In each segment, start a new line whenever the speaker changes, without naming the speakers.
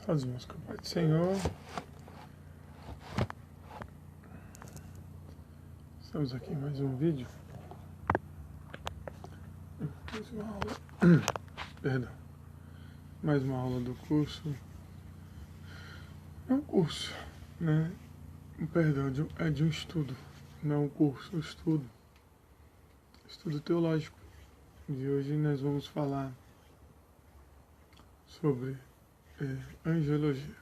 Todos os meus com a paz do Senhor. Estamos aqui em mais um vídeo. Mais uma aula. Perdão. Mais uma aula do curso. É um curso, né? Perdão, é de um estudo. Não é um curso, é um estudo. Estudo teológico. E hoje nós vamos falar sobre angelologia.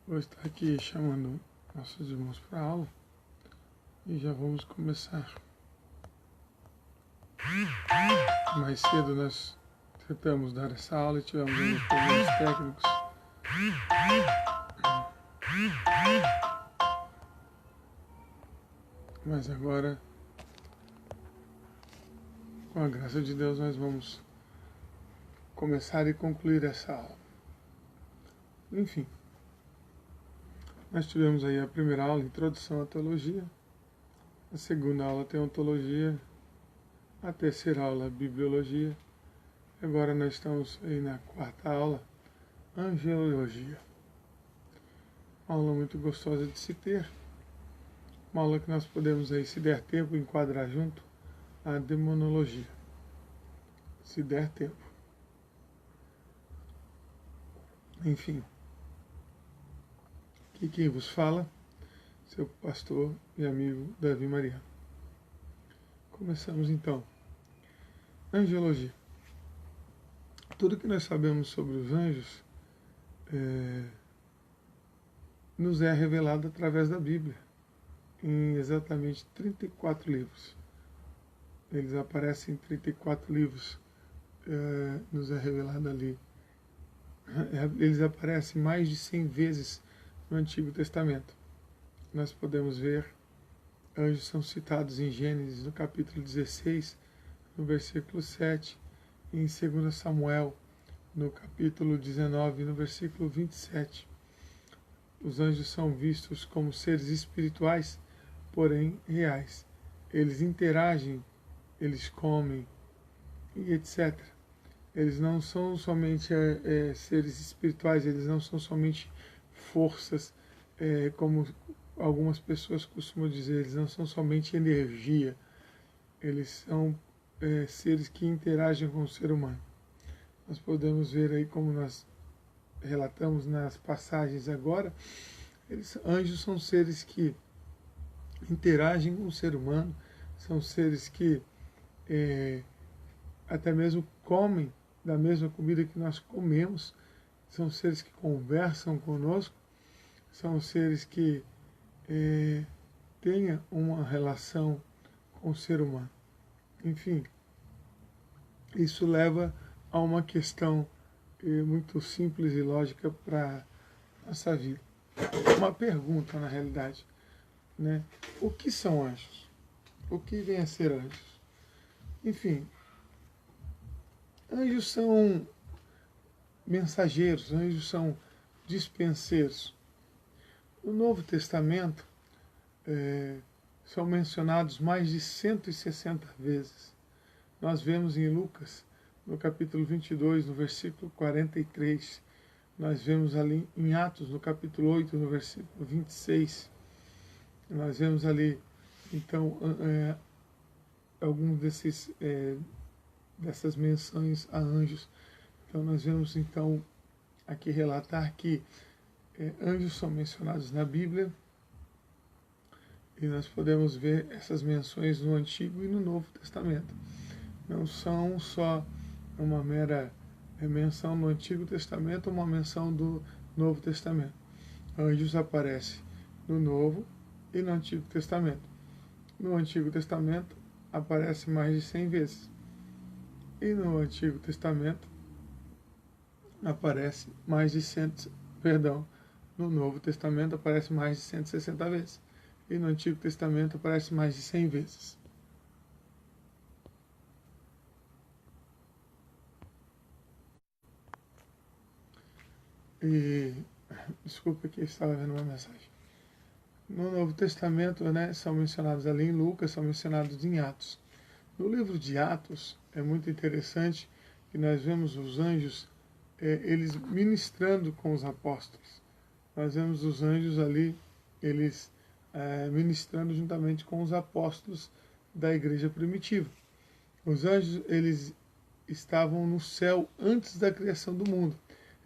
Vou estar aqui chamando nossos irmãos para a aula e já vamos começar. Mais cedo nós tentamos dar essa aula e tivemos alguns problemas técnicos. Mas agora, com a graça de Deus, nós vamos começar e concluir essa aula. Enfim, nós tivemos aí a primeira aula, Introdução à Teologia, a segunda aula, Teontologia, a terceira aula, Bibliologia. Agora nós estamos aí na quarta aula, Angelologia. Uma aula muito gostosa de se ter, uma aula que nós podemos aí, se der tempo, enquadrar junto a Demonologia, se der tempo. Enfim, aqui quem vos fala, seu pastor e amigo Davi Mariano. Começamos então. Angelologia. Tudo que nós sabemos sobre os anjos nos é revelado através da Bíblia, em exatamente 34 livros. Eles aparecem em 34 livros, nos é revelado ali. Eles aparecem mais de 100 vezes no Antigo Testamento. Nós podemos ver, anjos são citados em Gênesis, no capítulo 16, no versículo 7, e em 2 Samuel, no capítulo 19, no versículo 27. Os anjos são vistos como seres espirituais, porém reais. Eles interagem, eles comem, e etc. Eles não são somente seres espirituais, eles não são somente forças, como algumas pessoas costumam dizer, eles não são somente energia, eles são seres que interagem com o ser humano. Nós podemos ver aí, como nós relatamos nas passagens agora, anjos são seres que interagem com o ser humano, são seres que até mesmo comem da mesma comida que nós comemos, são seres que conversam conosco, são seres que tenham uma relação com o ser humano. Enfim, isso leva a uma questão muito simples e lógica para a nossa vida. Uma pergunta, na realidade, né? O que são anjos? O que vem a ser anjos? Enfim, anjos são mensageiros, anjos são dispenseiros. No Novo Testamento, são mencionados mais de 160 vezes. Nós vemos em Lucas, no capítulo 22, no versículo 43. Nós vemos ali em Atos, no capítulo 8, no versículo 26. Nós vemos ali, então, alguns dessas menções a anjos. Então nós vemos então aqui relatar que anjos são mencionados na Bíblia, e nós podemos ver essas menções no Antigo e no Novo Testamento. Não são só uma mera menção no Antigo Testamento, uma menção do Novo Testamento. Anjos aparecem no Novo e no Antigo Testamento. No Antigo Testamento aparece mais de 100 vezes. E no Antigo Testamento aparece mais de no Novo Testamento aparece mais de 160 vezes. E no Antigo Testamento aparece mais de 100 vezes. E desculpa que eu estava vendo uma mensagem. No Novo Testamento, né, são mencionados ali em Lucas, são mencionados em Atos. No livro de Atos, é muito interessante que nós vemos os anjos eles ministrando com os apóstolos. Nós vemos os anjos ali, eles ministrando juntamente com os apóstolos da igreja primitiva. Os anjos, eles estavam no céu antes da criação do mundo.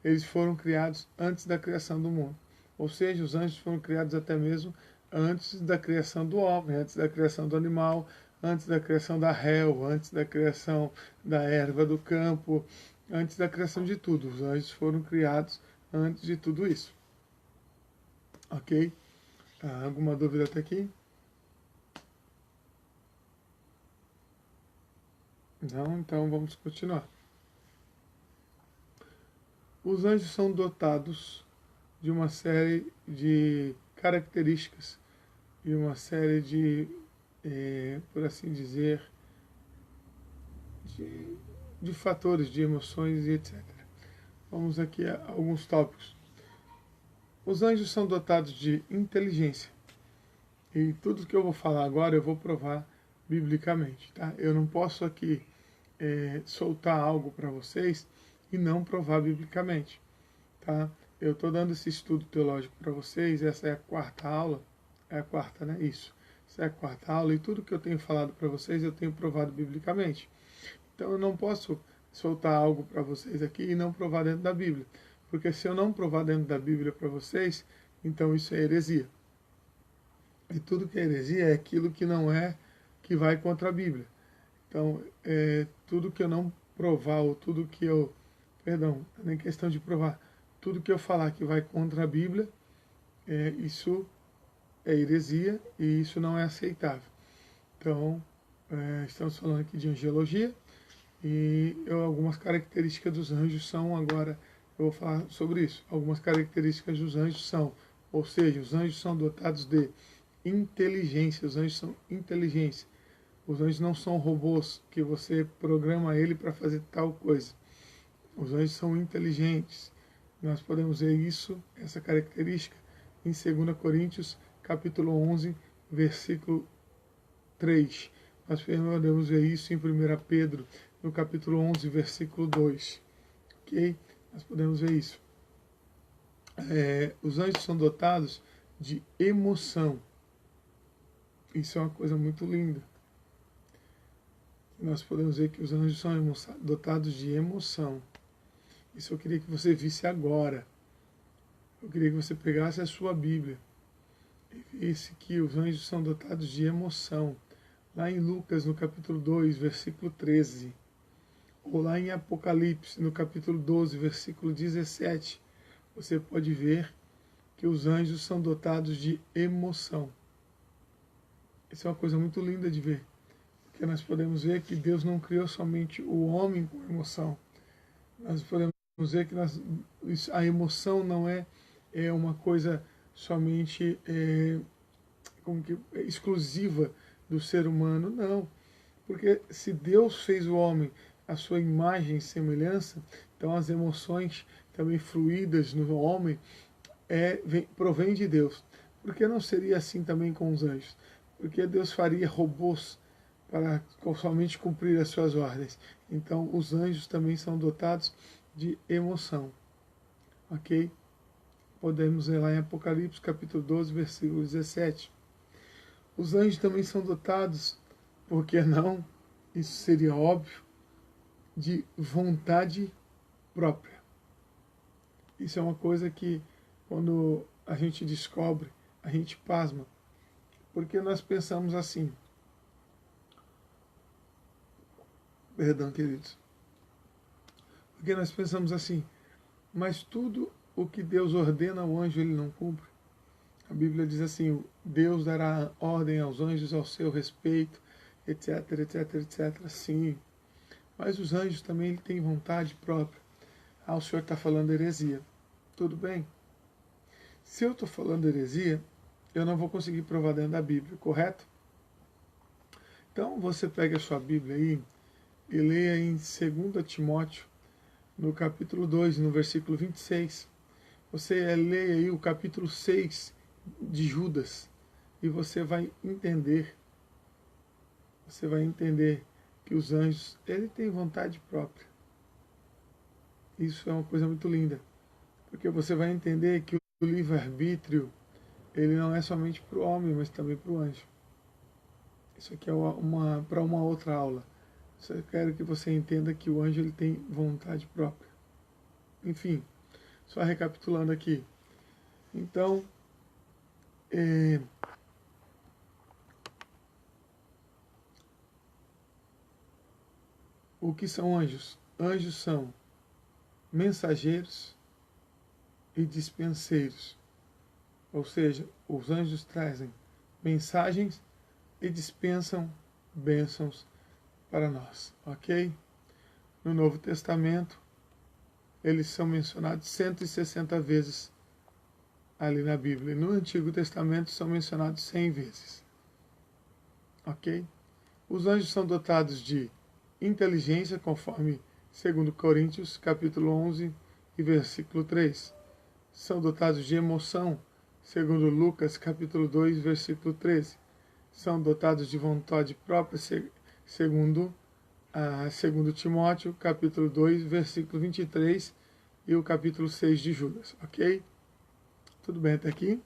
Eles foram criados antes da criação do mundo. Ou seja, os anjos foram criados até mesmo antes da criação do homem, antes da criação do animal, antes da criação da relva, antes da criação da erva do campo, antes da criação de tudo. Os anjos foram criados antes de tudo isso. Ok? Alguma dúvida até aqui? Não? Então vamos continuar. Os anjos são dotados de uma série de características e uma série de, por assim dizer, de fatores, de emoções e etc. Vamos aqui a alguns tópicos. Os anjos são dotados de inteligência. E tudo que eu vou falar agora eu vou provar biblicamente. Tá? Eu não posso aqui soltar algo para vocês e não provar biblicamente. Tá? Eu estou dando esse estudo teológico para vocês, essa é a quarta aula. É a quarta, né? Isso. Essa é a quarta aula e tudo que eu tenho falado para vocês eu tenho provado biblicamente. Então eu não posso soltar algo para vocês aqui e não provar dentro da Bíblia. Porque se eu não provar dentro da Bíblia para vocês, então isso é heresia. E tudo que é heresia é aquilo que não é, que vai contra a Bíblia. Então, tudo que eu não provar, ou tudo que eu, perdão, nem questão de provar, tudo que eu falar que vai contra a Bíblia, isso é heresia e isso não é aceitável. Então, estamos falando aqui de angelologia e algumas características dos anjos são agora, eu vou falar sobre isso. Algumas características dos anjos são, ou seja, os anjos são dotados de inteligência, os anjos são inteligência. Os anjos não são robôs que você programa ele para fazer tal coisa. Os anjos são inteligentes. Nós podemos ver isso, essa característica, em 2 Coríntios, capítulo 11, versículo 3. Nós podemos ver isso em 1 Pedro, no capítulo 11, versículo 2. Ok? Nós podemos ver isso. Os anjos são dotados de emoção. Isso é uma coisa muito linda. Nós podemos ver que os anjos são dotados de emoção. Isso eu queria que você visse agora. Eu queria que você pegasse a sua Bíblia e visse que os anjos são dotados de emoção. Lá em Lucas, no capítulo 2, versículo 13. Ou lá em Apocalipse, no capítulo 12, versículo 17. Você pode ver que os anjos são dotados de emoção. Isso é uma coisa muito linda de ver. Porque nós podemos ver que Deus não criou somente o homem com emoção. Nós podemos ver que a emoção não é uma coisa somente exclusiva do ser humano, não. Porque se Deus fez o homem à sua imagem e semelhança, então as emoções também fluídas no homem provém de Deus. Por que não seria assim também com os anjos? Porque Deus faria robôs para somente cumprir as suas ordens. Então os anjos também são dotados de emoção. Ok? Podemos ler lá em Apocalipse capítulo 12, versículo 17. Os anjos também são dotados, por que não? Isso seria óbvio, de vontade própria. Isso é uma coisa que, quando a gente descobre, a gente pasma. Porque nós pensamos assim. Perdão, queridos. Porque nós pensamos assim, mas tudo o que Deus ordena ao anjo, ele não cumpre. A Bíblia diz assim, Deus dará ordem aos anjos ao seu respeito, etc, etc, etc. Sim, mas os anjos também têm vontade própria. O senhor está falando heresia. Tudo bem. Se eu estou falando heresia, eu não vou conseguir provar dentro da Bíblia, correto? Então você pega a sua Bíblia aí e leia em 2 Timóteo, no capítulo 2, no versículo 26. Você leia aí o capítulo 6 de Judas e você vai entender que os anjos, ele tem vontade própria. Isso é uma coisa muito linda, porque você vai entender que o livre-arbítrio, ele não é somente para o homem, mas também para o anjo. Isso aqui é para uma outra aula. Só quero que você entenda que o anjo ele tem vontade própria. Enfim, só recapitulando aqui. Então, o que são anjos? Anjos são mensageiros e dispenseiros. Ou seja, os anjos trazem mensagens e dispensam bênçãos para nós, ok? No Novo Testamento, eles são mencionados 160 vezes ali na Bíblia. No Antigo Testamento são mencionados 100 vezes, ok? Os anjos são dotados de inteligência, conforme 2 Coríntios, capítulo 11 e versículo 3. São dotados de emoção, segundo Lucas, capítulo 2, versículo 13. São dotados de vontade própria, segundo Timóteo, capítulo 2, versículo 23 e o capítulo 6 de Judas, ok? Tudo bem até aqui?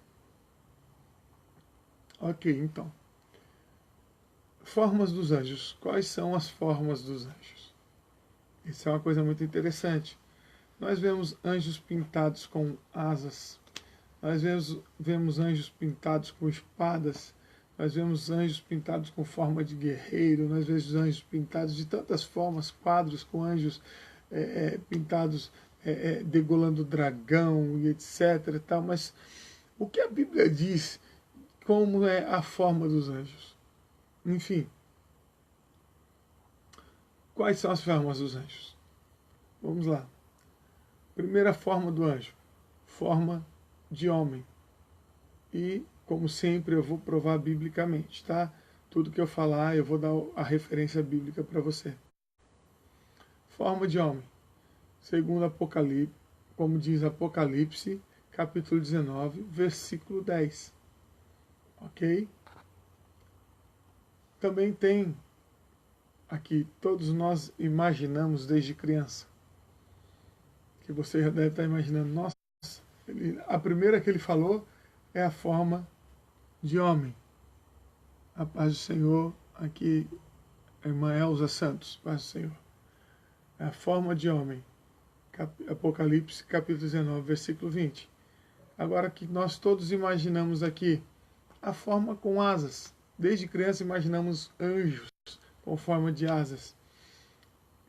Ok, então. Formas dos anjos. Quais são as formas dos anjos? Isso é uma coisa muito interessante. Nós vemos anjos pintados com asas, nós vemos anjos pintados com espadas, nós vemos anjos pintados com forma de guerreiro, nós vemos anjos pintados de tantas formas, quadros com anjos pintados degolando o dragão e etc. E tal, mas o que a Bíblia diz como é a forma dos anjos? Enfim, quais são as formas dos anjos? Vamos lá. Primeira forma do anjo, forma de homem. E, como sempre, eu vou provar biblicamente, tá? Tudo que eu falar, eu vou dar a referência bíblica para você. Forma de homem. Segundo Apocalipse, como diz Apocalipse, capítulo 19, versículo 10. Ok? Também tem aqui, todos nós imaginamos desde criança, que você já deve estar imaginando, nossa, a primeira que ele falou é a forma de homem. A paz do Senhor, aqui, a irmã Elza Santos, paz do Senhor. É a forma de homem. Apocalipse, capítulo 19, versículo 20. Agora que nós todos imaginamos aqui, a forma com asas. Desde criança imaginamos anjos com forma de asas.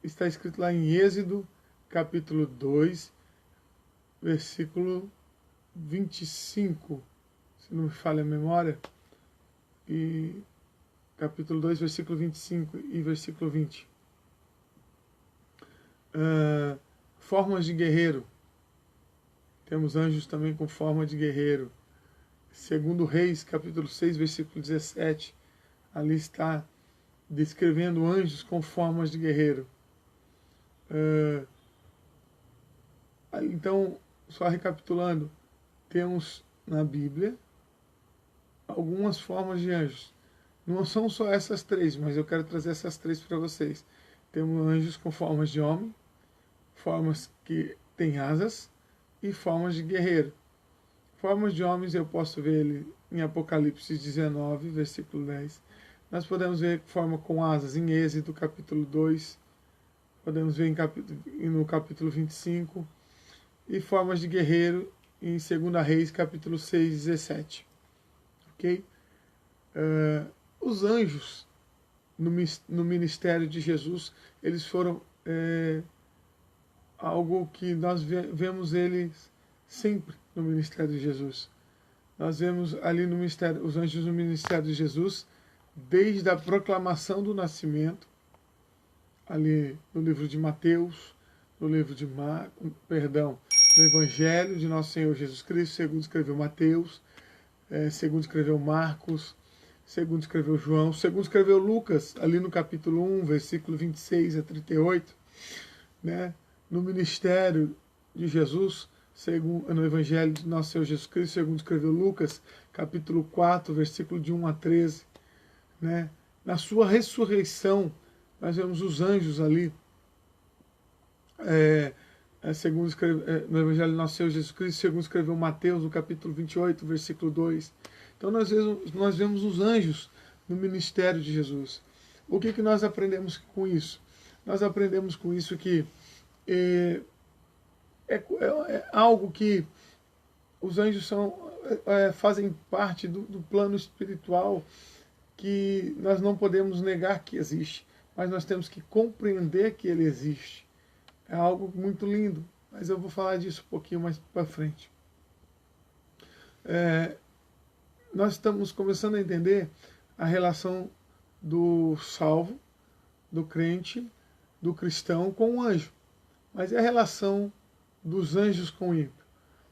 Está escrito lá em Êxodo, capítulo 2, versículo 25, se não me falha a memória, e capítulo 2, versículo 25 e versículo 20. Formas de guerreiro. Temos anjos também com forma de guerreiro. Segundo Reis, capítulo 6, versículo 17, ali está descrevendo anjos com formas de guerreiro. Então, só recapitulando, temos na Bíblia algumas formas de anjos. Não são só essas três, mas eu quero trazer essas três para vocês. Temos anjos com formas de homem, formas que têm asas e formas de guerreiro. Formas de homens eu posso ver ele em Apocalipse 19, versículo 10. Nós podemos ver forma com asas em Êxodo, capítulo 2. Podemos ver no capítulo 25. E formas de guerreiro em 2 Reis, capítulo 6, 17. Ok? Os anjos no ministério de Jesus, eles foram algo que nós vemos eles sempre no ministério de Jesus. Nós vemos ali no ministério, os anjos no ministério de Jesus, desde a proclamação do nascimento, ali no livro de Mateus, no livro de no Evangelho de Nosso Senhor Jesus Cristo, segundo escreveu Mateus, segundo escreveu Marcos, segundo escreveu João, segundo escreveu Lucas, ali no capítulo 1, versículo 26 a 38, né? No ministério de Jesus, no Evangelho de Nosso Senhor Jesus Cristo, segundo escreveu Lucas, capítulo 4, versículo de 1 a 13, né? Na sua ressurreição, nós vemos os anjos ali no Evangelho do nosso Senhor Jesus Cristo, segundo escreveu Mateus, no capítulo 28, versículo 2. Então nós vemos os anjos no ministério de Jesus. O que nós aprendemos com isso? Nós aprendemos com isso que é algo que os anjos fazem parte do plano espiritual, que nós não podemos negar que existe, mas nós temos que compreender que ele existe. É algo muito lindo, mas eu vou falar disso um pouquinho mais para frente. Nós estamos começando a entender a relação do salvo, do crente, do cristão com o anjo. Mas é a relação dos anjos com o ímpio.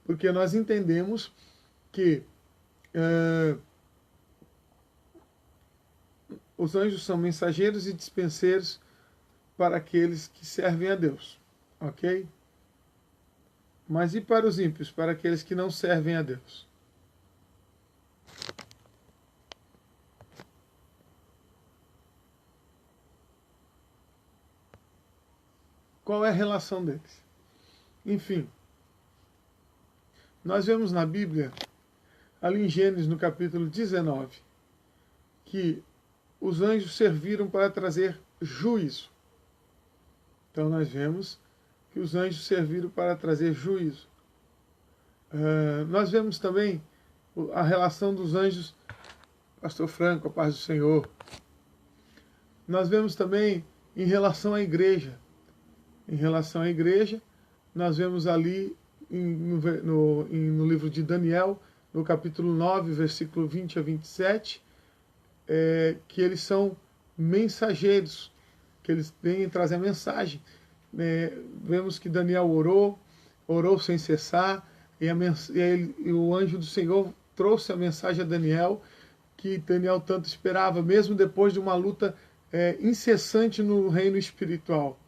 Porque nós entendemos que os anjos são mensageiros e dispenseiros para aqueles que servem a Deus. Ok? Mas e para os ímpios, para aqueles que não servem a Deus? Qual é a relação deles? Enfim, nós vemos na Bíblia, ali em Gênesis, no capítulo 19, que os anjos serviram para trazer juízo. Então nós vemos que os anjos serviram para trazer juízo. Nós vemos também a relação dos anjos, Pastor Franco, a paz do Senhor. Nós vemos também em relação à igreja. Em relação à igreja, nós vemos ali no livro de Daniel, no capítulo 9, versículo 20 a 27, que eles são mensageiros, que eles vêm trazer a mensagem. Vemos que Daniel orou sem cessar, e o anjo do Senhor trouxe a mensagem a Daniel, que Daniel tanto esperava, mesmo depois de uma luta incessante no reino espiritual.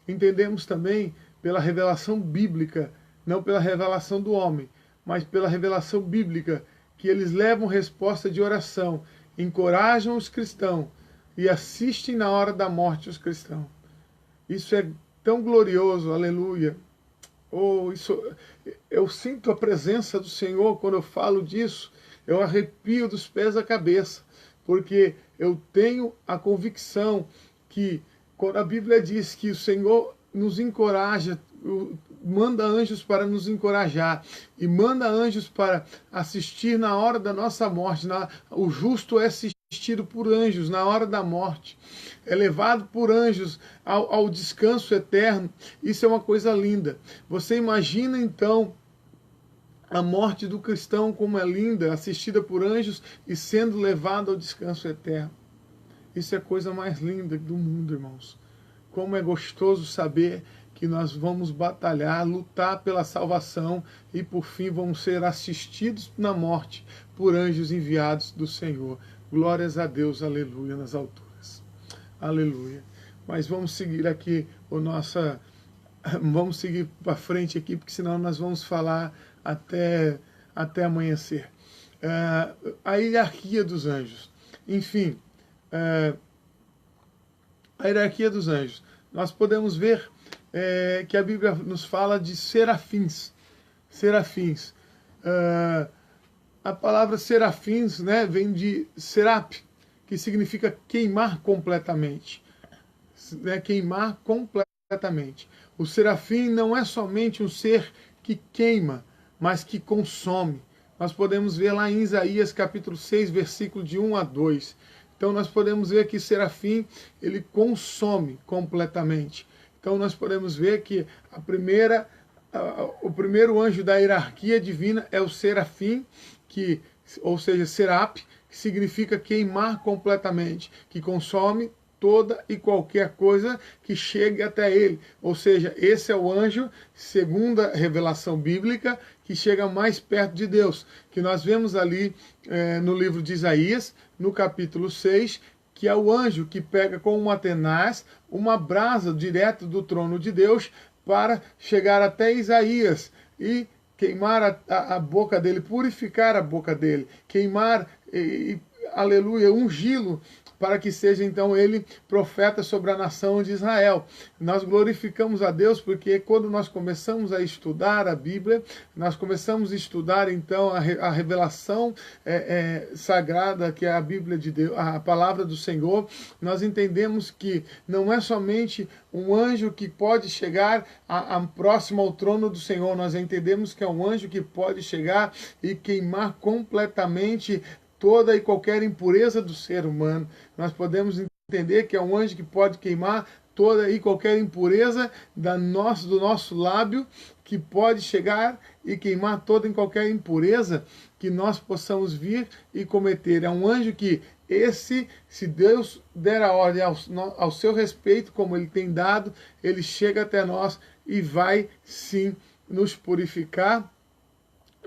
Entendemos também pela revelação bíblica, não pela revelação do homem, mas pela revelação bíblica, que eles levam resposta de oração, encorajam os cristãos e assistem na hora da morte os cristãos. Isso é tão glorioso, aleluia. Eu sinto a presença do Senhor quando eu falo disso, eu arrepio dos pés à cabeça, porque eu tenho a convicção que quando a Bíblia diz que o Senhor nos encoraja, manda anjos para nos encorajar, e manda anjos para assistir na hora da nossa morte, o justo é assistido por anjos na hora da morte, é levado por anjos ao descanso eterno. Isso é uma coisa linda. Você imagina então a morte do cristão como é linda, assistida por anjos e sendo levado ao descanso eterno. Isso é a coisa mais linda do mundo, irmãos. Como é gostoso saber que nós vamos batalhar, lutar pela salvação e por fim vamos ser assistidos na morte por anjos enviados do Senhor. Glórias a Deus, aleluia, nas alturas. Aleluia. Mas vamos seguir aqui vamos seguir para frente aqui, porque senão nós vamos falar até amanhecer. A hierarquia dos anjos. Enfim, a hierarquia dos anjos. Nós podemos ver que a Bíblia nos fala de serafins. Serafins. A palavra serafins, né, vem de serap, que significa queimar completamente. Né, queimar completamente. O serafim não é somente um ser que queima, mas que consome. Nós podemos ver lá em Isaías capítulo 6, versículo de 1 a 2. Então nós podemos ver que serafim, ele consome completamente. Então nós podemos ver que o primeiro anjo da hierarquia divina é o serafim, ou seja, serap, que significa queimar completamente, que consome toda e qualquer coisa que chegue até ele. Ou seja, esse é o anjo, segundo a revelação bíblica, que chega mais perto de Deus. Que nós vemos ali no livro de Isaías, no capítulo 6, que é o anjo que pega com uma tenaz, uma brasa direto do trono de Deus, para chegar até Isaías e queimar a boca dele, purificar a boca dele, queimar, aleluia, ungí-lo para que seja então ele profeta sobre a nação de Israel. Nós glorificamos a Deus porque quando nós começamos a estudar a Bíblia, nós começamos a estudar então a revelação sagrada, que é a Bíblia de Deus, a palavra do Senhor, nós entendemos que não é somente um anjo que pode chegar próximo ao trono do Senhor, nós entendemos que é um anjo que pode chegar e queimar completamente toda e qualquer impureza do ser humano. Nós podemos entender que é um anjo que pode queimar toda e qualquer impureza do nosso lábio, que pode chegar e queimar toda e qualquer impureza que nós possamos vir e cometer. É um anjo que se Deus der a ordem ao seu respeito, como ele tem dado, ele chega até nós e vai sim nos purificar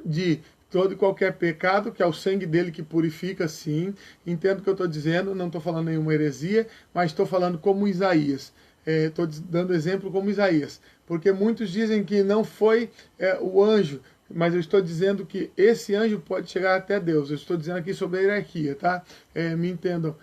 de todo e qualquer pecado, que é o sangue dele que purifica, sim. Entendo o que eu estou dizendo, não estou falando nenhuma heresia, mas estou falando como Isaías. Estou dando exemplo como Isaías, porque muitos dizem que não foi o anjo, mas eu estou dizendo que esse anjo pode chegar até Deus. Eu estou dizendo aqui sobre a hierarquia, tá? Me entendam.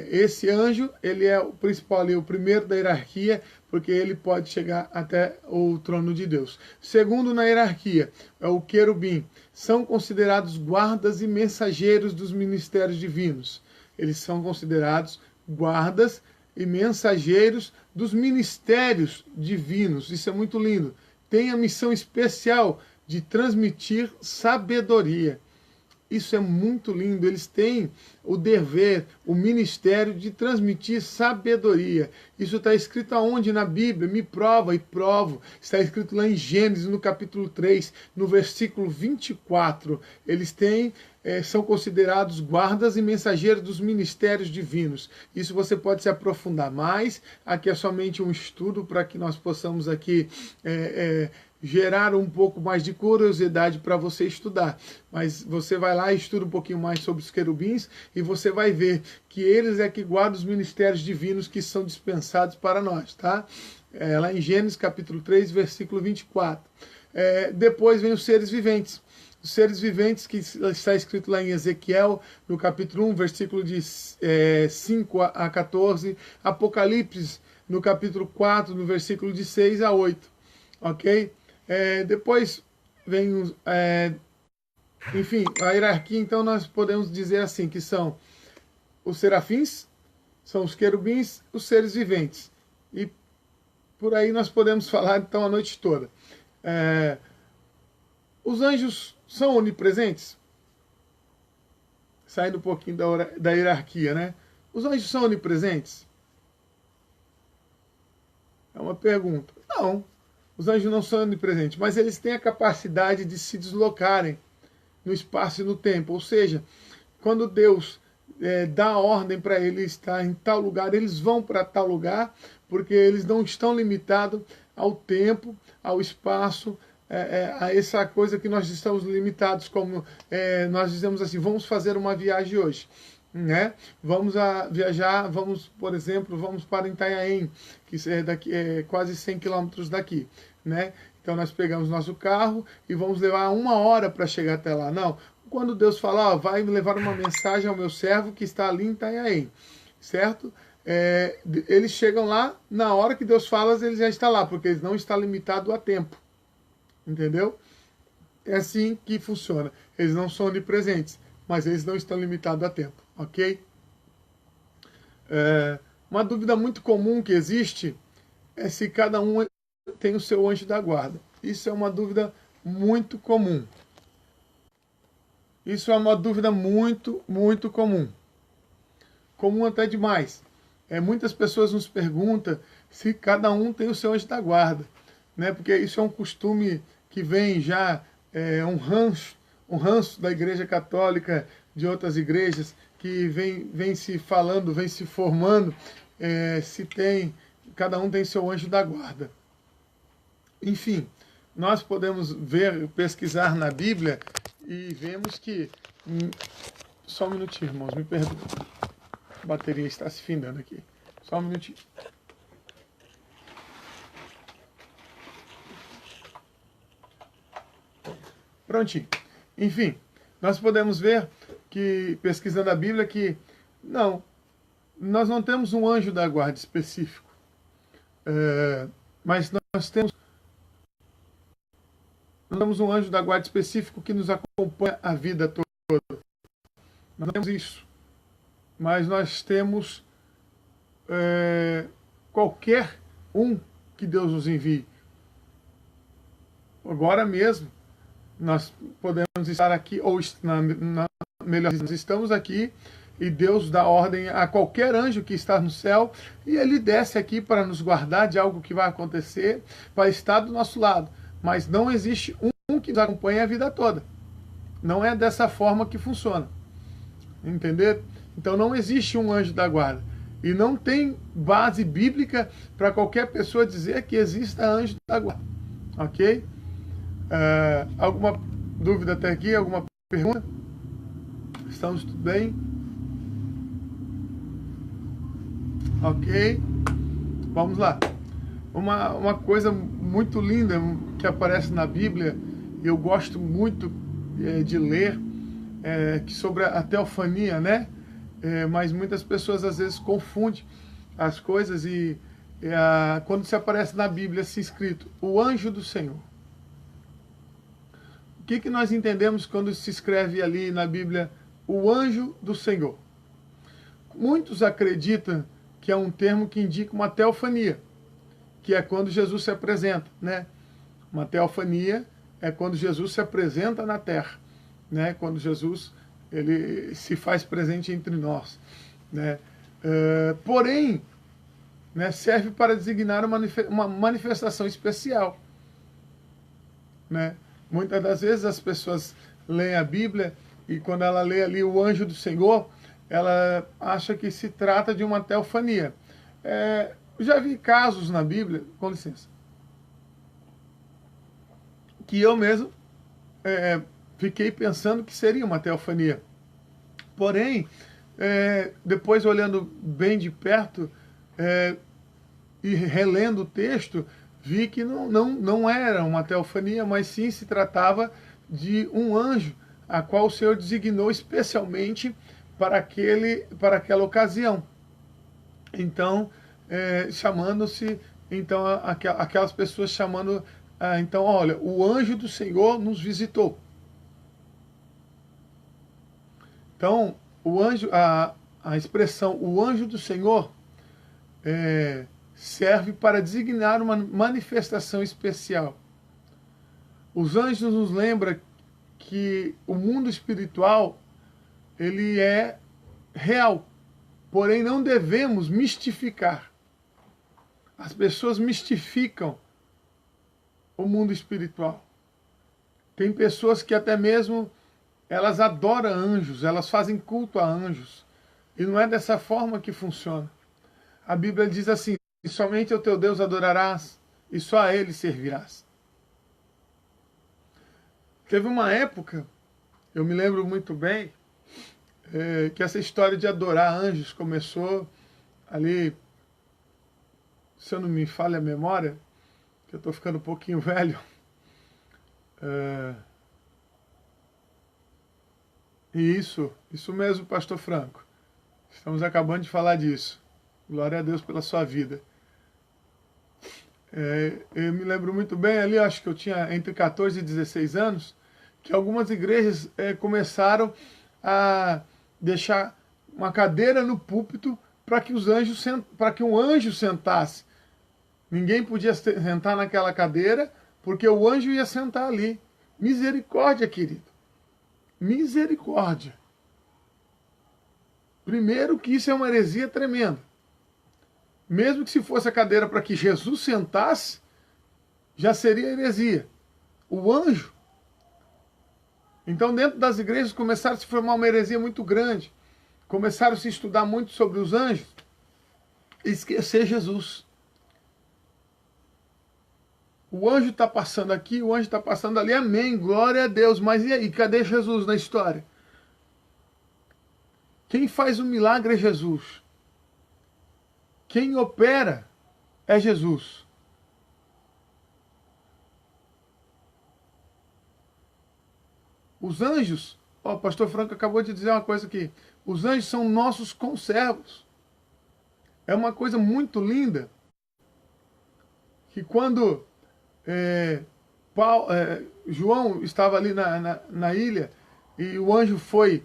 Esse anjo, ele é o principal ali, o primeiro da hierarquia, porque ele pode chegar até o trono de Deus. Segundo na hierarquia, é o querubim. São considerados guardas e mensageiros dos ministérios divinos. Eles são considerados guardas e mensageiros dos ministérios divinos. Isso é muito lindo. Tem a missão especial de transmitir sabedoria. Isso é muito lindo. Eles têm o dever, o ministério de transmitir sabedoria. Isso está escrito aonde na Bíblia? Me prova e provo. Está escrito lá em Gênesis, no capítulo 3, no versículo 24. Eles são considerados guardas e mensageiros dos ministérios divinos. Isso você pode se aprofundar mais. Aqui é somente um estudo para que nós possamos aqui gerar um pouco mais de curiosidade para você estudar. Mas você vai lá e estuda um pouquinho mais sobre os querubins e você vai ver que eles é que guardam os ministérios divinos que são dispensados para nós, tá? Lá em Gênesis capítulo 3, versículo 24. Depois vem os seres viventes. Os seres viventes, que está escrito lá em Ezequiel, no capítulo 1, versículo de 5 a 14. Apocalipse, no capítulo 4, no versículo de 6 a 8. Ok? Depois vem, enfim, a hierarquia, então nós podemos dizer assim, que são os serafins, são os querubins, os seres viventes. E por aí nós podemos falar, então, a noite toda. Os anjos são onipresentes? Saindo um pouquinho da hierarquia, né? Os anjos são onipresentes? É uma pergunta. Não. Os anjos não são onipresentes, mas eles têm a capacidade de se deslocarem no espaço e no tempo. Ou seja, quando Deus dá ordem para eles estar em tal lugar, eles vão para tal lugar, porque eles não estão limitados ao tempo, ao espaço, a essa coisa que nós estamos limitados, como nós dizemos assim, vamos fazer uma viagem hoje. Né? Vamos viajar, por exemplo, vamos para Itanhaém, que é quase 100 quilômetros daqui, né? Então nós pegamos nosso carro e vamos levar 1 hora para chegar até lá. Não, quando Deus fala, vai me levar uma mensagem ao meu servo que está ali em Itanhaém, certo? Eles chegam lá, na hora que Deus fala, eles já estão lá, porque eles não estão limitados a tempo, entendeu? É assim que funciona. Eles não são onipresentes, mas eles não estão limitados a tempo, ok? Uma dúvida muito comum que existe é se cada um tem o seu anjo da guarda. Isso é uma dúvida muito comum. Isso é uma dúvida muito, muito comum. Comum até demais. Muitas pessoas nos perguntam se cada um tem o seu anjo da guarda, né? Porque isso é um costume que vem já, um ranço da Igreja Católica, de outras igrejas, que vem se falando, vem se formando, cada um tem seu anjo da guarda. Enfim, nós podemos pesquisar na Bíblia e vemos que... Só um minutinho, irmãos, me perdoem. A bateria está se findando aqui. Só um minutinho. Prontinho. Enfim, nós podemos ver que, pesquisando a Bíblia, que não, nós não temos um anjo da guarda específico, mas nós temos um anjo da guarda específico que nos acompanha a vida toda. Nós não temos isso, mas nós temos qualquer um que Deus nos envie. Agora mesmo, nós podemos estar aqui, ou melhor, nós estamos aqui, e Deus dá ordem a qualquer anjo que está no céu, e ele desce aqui para nos guardar de algo que vai acontecer, para estar do nosso lado. Mas não existe um que nos acompanhe a vida toda. Não é dessa forma que funciona. Entender? Então não existe um anjo da guarda. E não tem base bíblica para qualquer pessoa dizer que exista anjo da guarda. Ok? Alguma dúvida até aqui? Alguma pergunta? Estamos tudo bem? Ok? Vamos lá. Uma coisa muito linda que aparece na Bíblia, e eu gosto muito de ler, sobre a teofania, né? Mas muitas pessoas às vezes confundem as coisas quando se aparece na Bíblia assim escrito, o anjo do Senhor. O que nós entendemos quando se escreve ali na Bíblia, o anjo do Senhor? Muitos acreditam que é um termo que indica uma teofania, que é quando Jesus se apresenta, né? Uma teofania é quando Jesus se apresenta na terra, né? Quando Jesus ele se faz presente entre nós, né? Porém, né, serve para designar uma manifestação especial, né? Muitas das vezes as pessoas leem a Bíblia e quando ela lê ali o anjo do Senhor, ela acha que se trata de uma teofania. Já vi casos na Bíblia, com licença, que eu mesmo fiquei pensando que seria uma teofania. Porém, depois olhando bem de perto e relendo o texto, vi que não era uma teofania, mas sim se tratava de um anjo, a qual o Senhor designou especialmente para aquela ocasião. Então, chamando-se, então, aquelas pessoas chamando, então, olha, o anjo do Senhor nos visitou. Então, a expressão o anjo do Senhor serve para designar uma manifestação especial. Os anjos nos lembram que o mundo espiritual ele é real, porém não devemos mistificar. As pessoas mistificam o mundo espiritual. Tem pessoas que até mesmo elas adoram anjos, elas fazem culto a anjos. E não é dessa forma que funciona. A Bíblia diz assim, somente ao teu Deus adorarás e só a ele servirás. Teve uma época, eu me lembro muito bem, que essa história de adorar anjos começou ali, se eu não me falha a memória, que eu estou ficando um pouquinho velho, Isso mesmo, pastor Franco. Estamos acabando de falar disso. Glória a Deus pela sua vida. Eu me lembro muito bem ali, acho que eu tinha entre 14 e 16 anos, que algumas igrejas começaram a deixar uma cadeira no púlpito para que um anjo sentasse. Ninguém podia sentar naquela cadeira, porque o anjo ia sentar ali. Misericórdia, querido. Misericórdia. Primeiro que isso é uma heresia tremenda. Mesmo que se fosse a cadeira para que Jesus sentasse, já seria heresia. O anjo. Então dentro das igrejas começaram a se formar uma heresia muito grande. Começaram a se estudar muito sobre os anjos e esquecer Jesus. O anjo está passando aqui, o anjo está passando ali, amém, glória a Deus. Mas e aí, cadê Jesus na história? Quem faz o milagre é Jesus. Quem opera é Jesus. Os anjos, o pastor Franco acabou de dizer uma coisa aqui, os anjos são nossos conservos. É uma coisa muito linda que quando João estava ali na ilha e o anjo foi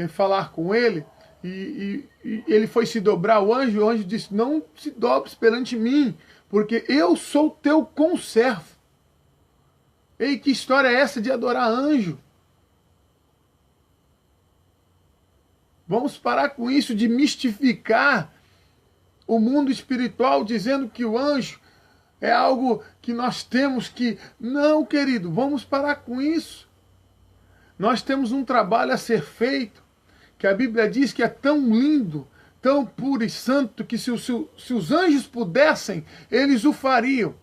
falar com ele e ele foi se dobrar ao anjo, e o anjo disse, não se dobre perante mim, porque eu sou teu conservo. Ei, que história é essa de adorar anjo? Vamos parar com isso de mistificar o mundo espiritual, dizendo que o anjo é algo que nós temos que... Não, querido, vamos parar com isso. Nós temos um trabalho a ser feito, que a Bíblia diz que é tão lindo, tão puro e santo, que se os anjos pudessem, eles o fariam.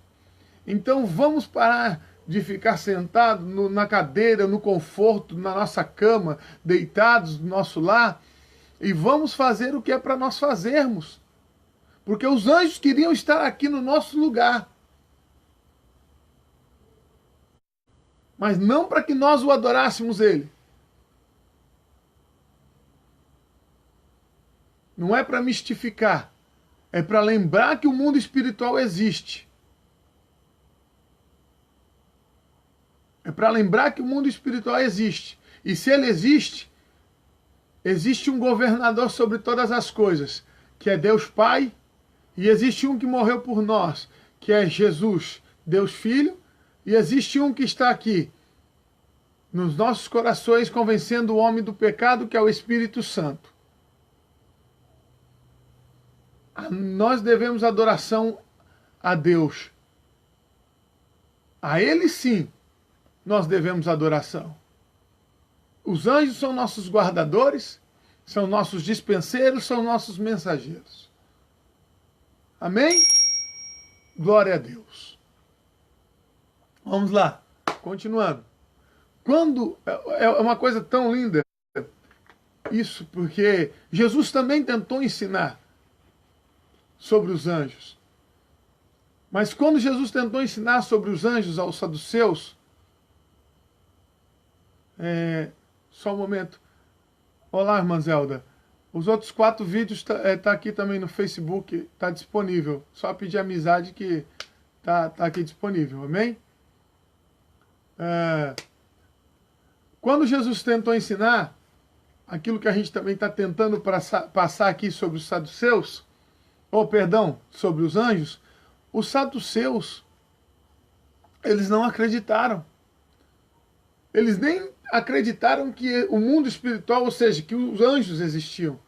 Então vamos parar de ficar sentado na cadeira, no conforto, na nossa cama, deitados no nosso lar, e vamos fazer o que é para nós fazermos. Porque os anjos queriam estar aqui no nosso lugar. Mas não para que nós o adorássemos ele. Não é para mistificar. É para lembrar que o mundo espiritual existe. É para lembrar que o mundo espiritual existe. E se ele existe, existe um governador sobre todas as coisas, que é Deus Pai, e existe um que morreu por nós, que é Jesus, Deus Filho, e existe um que está aqui, nos nossos corações, convencendo o homem do pecado, que é o Espírito Santo. Nós devemos adoração a Deus. A Ele sim, nós devemos adoração. Os anjos são nossos guardadores, são nossos dispenseiros, são nossos mensageiros. Amém? Glória a Deus. Vamos lá, continuando. Quando é uma coisa tão linda isso, porque Jesus também tentou ensinar sobre os anjos. Mas quando Jesus tentou ensinar sobre os anjos aos saduceus, só um momento. Olá, irmã Zelda. Os outros 4 vídeos tá aqui também no Facebook, tá disponível. Só pedir amizade que tá aqui disponível, amém? Quando Jesus tentou ensinar aquilo que a gente também está tentando passar aqui sobre os saduceus, sobre os anjos, os saduceus, eles não acreditaram. Eles nem acreditaram que o mundo espiritual, ou seja, que os anjos existiam.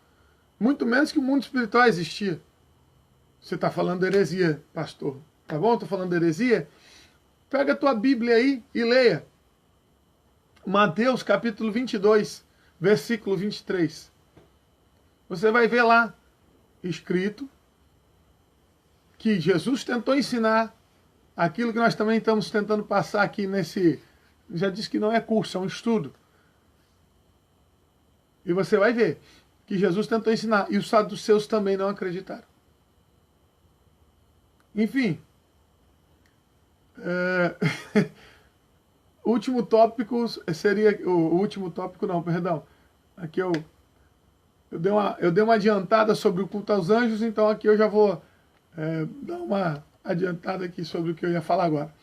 Muito menos que o mundo espiritual existia. Você está falando heresia, pastor. Tá bom? Estou falando heresia? Pega a tua Bíblia aí e leia. Mateus capítulo 22, versículo 23. Você vai ver lá, escrito, que Jesus tentou ensinar aquilo que nós também estamos tentando passar aqui nesse... Já disse que não é curso, é um estudo. E você vai ver que Jesus tentou ensinar, e os saduceus também não acreditaram. Enfim. O último tópico seria... O último tópico não, perdão. Aqui eu dei uma adiantada sobre o culto aos anjos, então aqui eu já vou dar uma adiantada aqui sobre o que eu ia falar agora.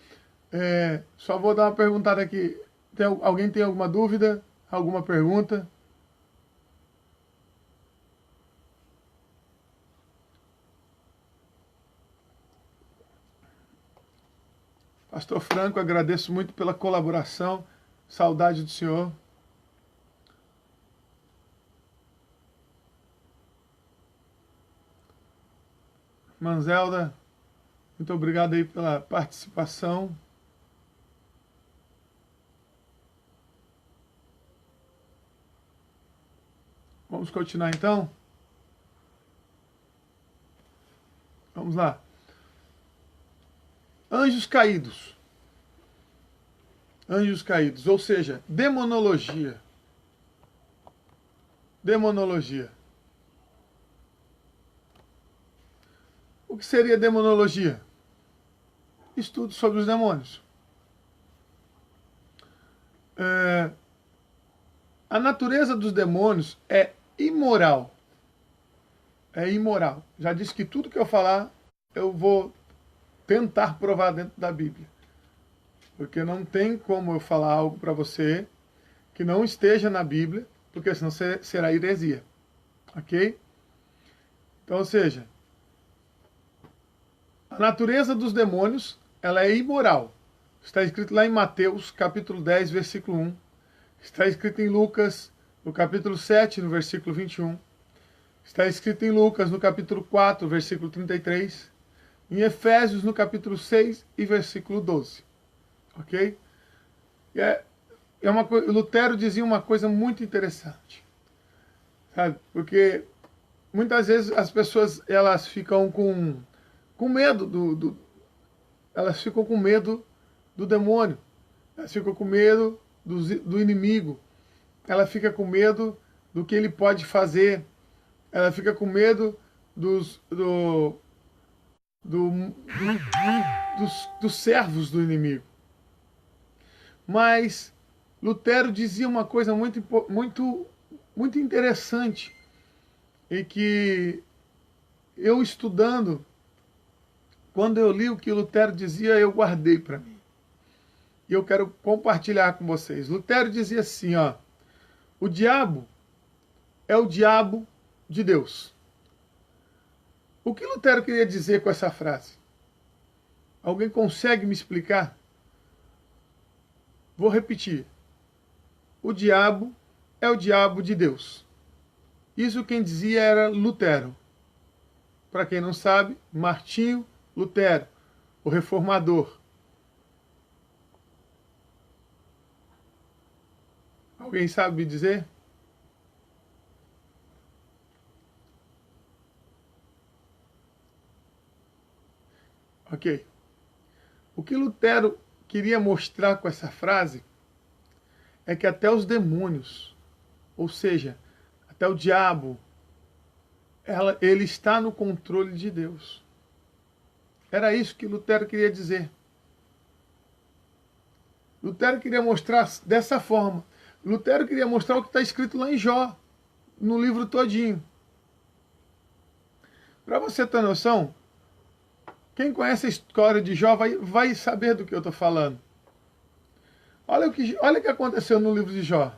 Só vou dar uma perguntada aqui. Alguém tem alguma dúvida? Alguma pergunta? Pastor Franco, agradeço muito pela colaboração. Saudade do senhor. Manzelda, muito obrigado aí pela participação. Vamos continuar então? Vamos lá. Anjos caídos. Anjos caídos, ou seja, demonologia. Demonologia. O que seria demonologia? Estudo sobre os demônios. A natureza dos demônios é imoral. é imoral. Já disse que tudo que eu falar, eu vou tentar provar dentro da Bíblia. Porque não tem como eu falar algo para você que não esteja na Bíblia, porque senão será heresia. Ok? Então, ou seja, a natureza dos demônios, ela é imoral. Está escrito lá em Mateus, capítulo 10, versículo 1. Está escrito em Lucas, no capítulo 7, no versículo 21. Está escrito em Lucas, no capítulo 4, versículo 33. Em Efésios, no capítulo 6 e versículo 12. Ok? Lutero dizia uma coisa muito interessante. Sabe? Porque muitas vezes as pessoas elas ficam com medo elas ficam com medo do demônio. Elas ficam com medo do inimigo. Ela fica com medo do que ele pode fazer. Ela fica com medo dos servos do inimigo. Mas Lutero dizia uma coisa muito interessante e que eu estudando, quando eu li o que Lutero dizia, eu guardei para mim. E eu quero compartilhar com vocês. Lutero dizia assim, ó, o diabo é o diabo de Deus. O que Lutero queria dizer com essa frase? Alguém consegue me explicar? Vou repetir. O diabo é o diabo de Deus. Isso quem dizia era Lutero. Para quem não sabe, Martinho Lutero, o reformador. Alguém sabe me dizer? Ok. O que Lutero queria mostrar com essa frase é que até os demônios, ou seja, até o diabo, ele está no controle de Deus. Era isso que Lutero queria dizer. Lutero queria mostrar dessa forma. Lutero queria mostrar o que está escrito lá em Jó, no livro todinho. Para você ter noção, quem conhece a história de Jó vai saber do que eu estou falando. Olha o que aconteceu no livro de Jó.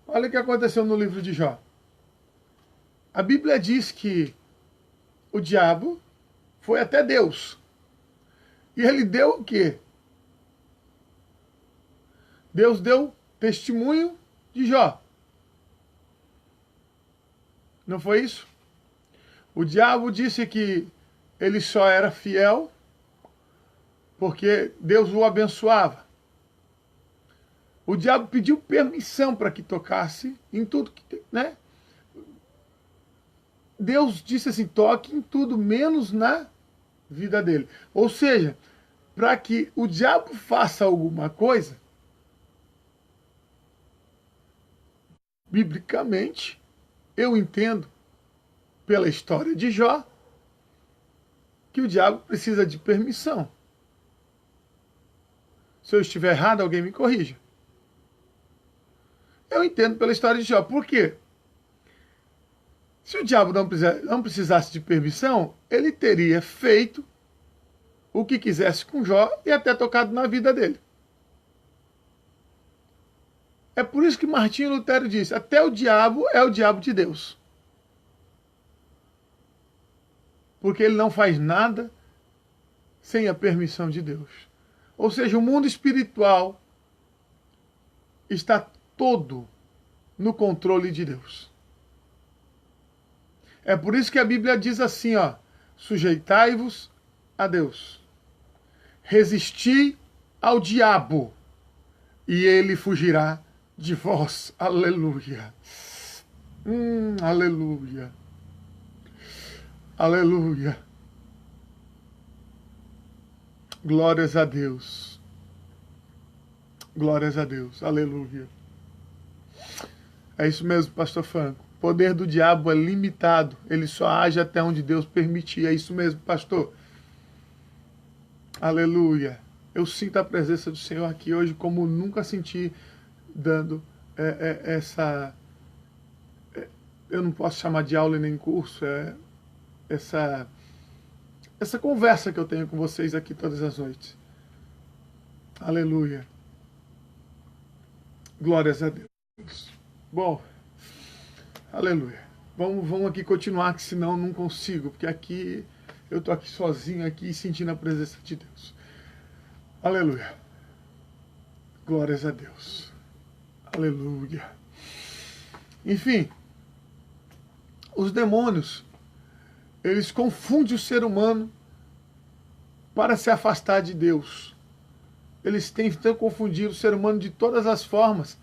Olha o que aconteceu no livro de Jó. A Bíblia diz que o diabo foi até Deus. E ele deu o quê? Deus deu testemunho de Jó. Não foi isso? O diabo disse que ele só era fiel porque Deus o abençoava. O diabo pediu permissão para que tocasse em tudo que, né? Deus disse assim, toque em tudo, menos na vida dele. Ou seja, para que o diabo faça alguma coisa, biblicamente, eu entendo, pela história de Jó, que o diabo precisa de permissão. Se eu estiver errado, alguém me corrija. Eu entendo pela história de Jó. Por quê? Se o diabo não precisasse de permissão, ele teria feito o que quisesse com Jó e até tocado na vida dele. É por isso que Martinho Lutero disse, até o diabo é o diabo de Deus. Porque ele não faz nada sem a permissão de Deus. Ou seja, o mundo espiritual está todo no controle de Deus. É por isso que a Bíblia diz assim, ó, sujeitai-vos a Deus. Resisti ao diabo e ele fugirá de vós. Aleluia. Aleluia. Aleluia. Glórias a Deus. Glórias a Deus. Aleluia. É isso mesmo, pastor Franco. O poder do diabo é limitado. Ele só age até onde Deus permitir. É isso mesmo, pastor. Aleluia. Eu sinto a presença do Senhor aqui hoje como nunca senti, dando eu não posso chamar de aula e nem curso, é essa conversa que eu tenho com vocês aqui todas as noites. Aleluia. Glórias a Deus. Bom, aleluia. Vamos aqui continuar, que senão eu não consigo, porque aqui eu tô aqui sozinho aqui sentindo a presença de Deus. Aleluia. Glórias a Deus. Aleluia. Enfim, os demônios, eles confundem o ser humano para se afastar de Deus. Eles tentam confundir o ser humano de todas as formas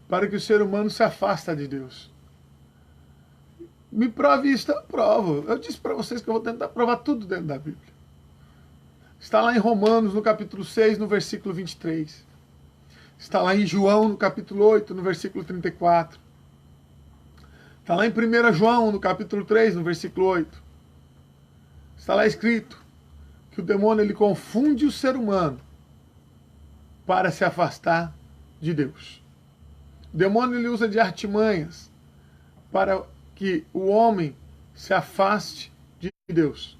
para que o ser humano se afasta de Deus. Me prove isso, eu provo. Eu disse para vocês que eu vou tentar provar tudo dentro da Bíblia. Está lá em Romanos, no capítulo 6, no versículo 23. Está lá em João, no capítulo 8, no versículo 34. Está lá em 1 João, no capítulo 3, no versículo 8. Está lá escrito que o demônio ele confunde o ser humano para se afastar de Deus. O demônio ele usa de artimanhas para que o homem se afaste de Deus.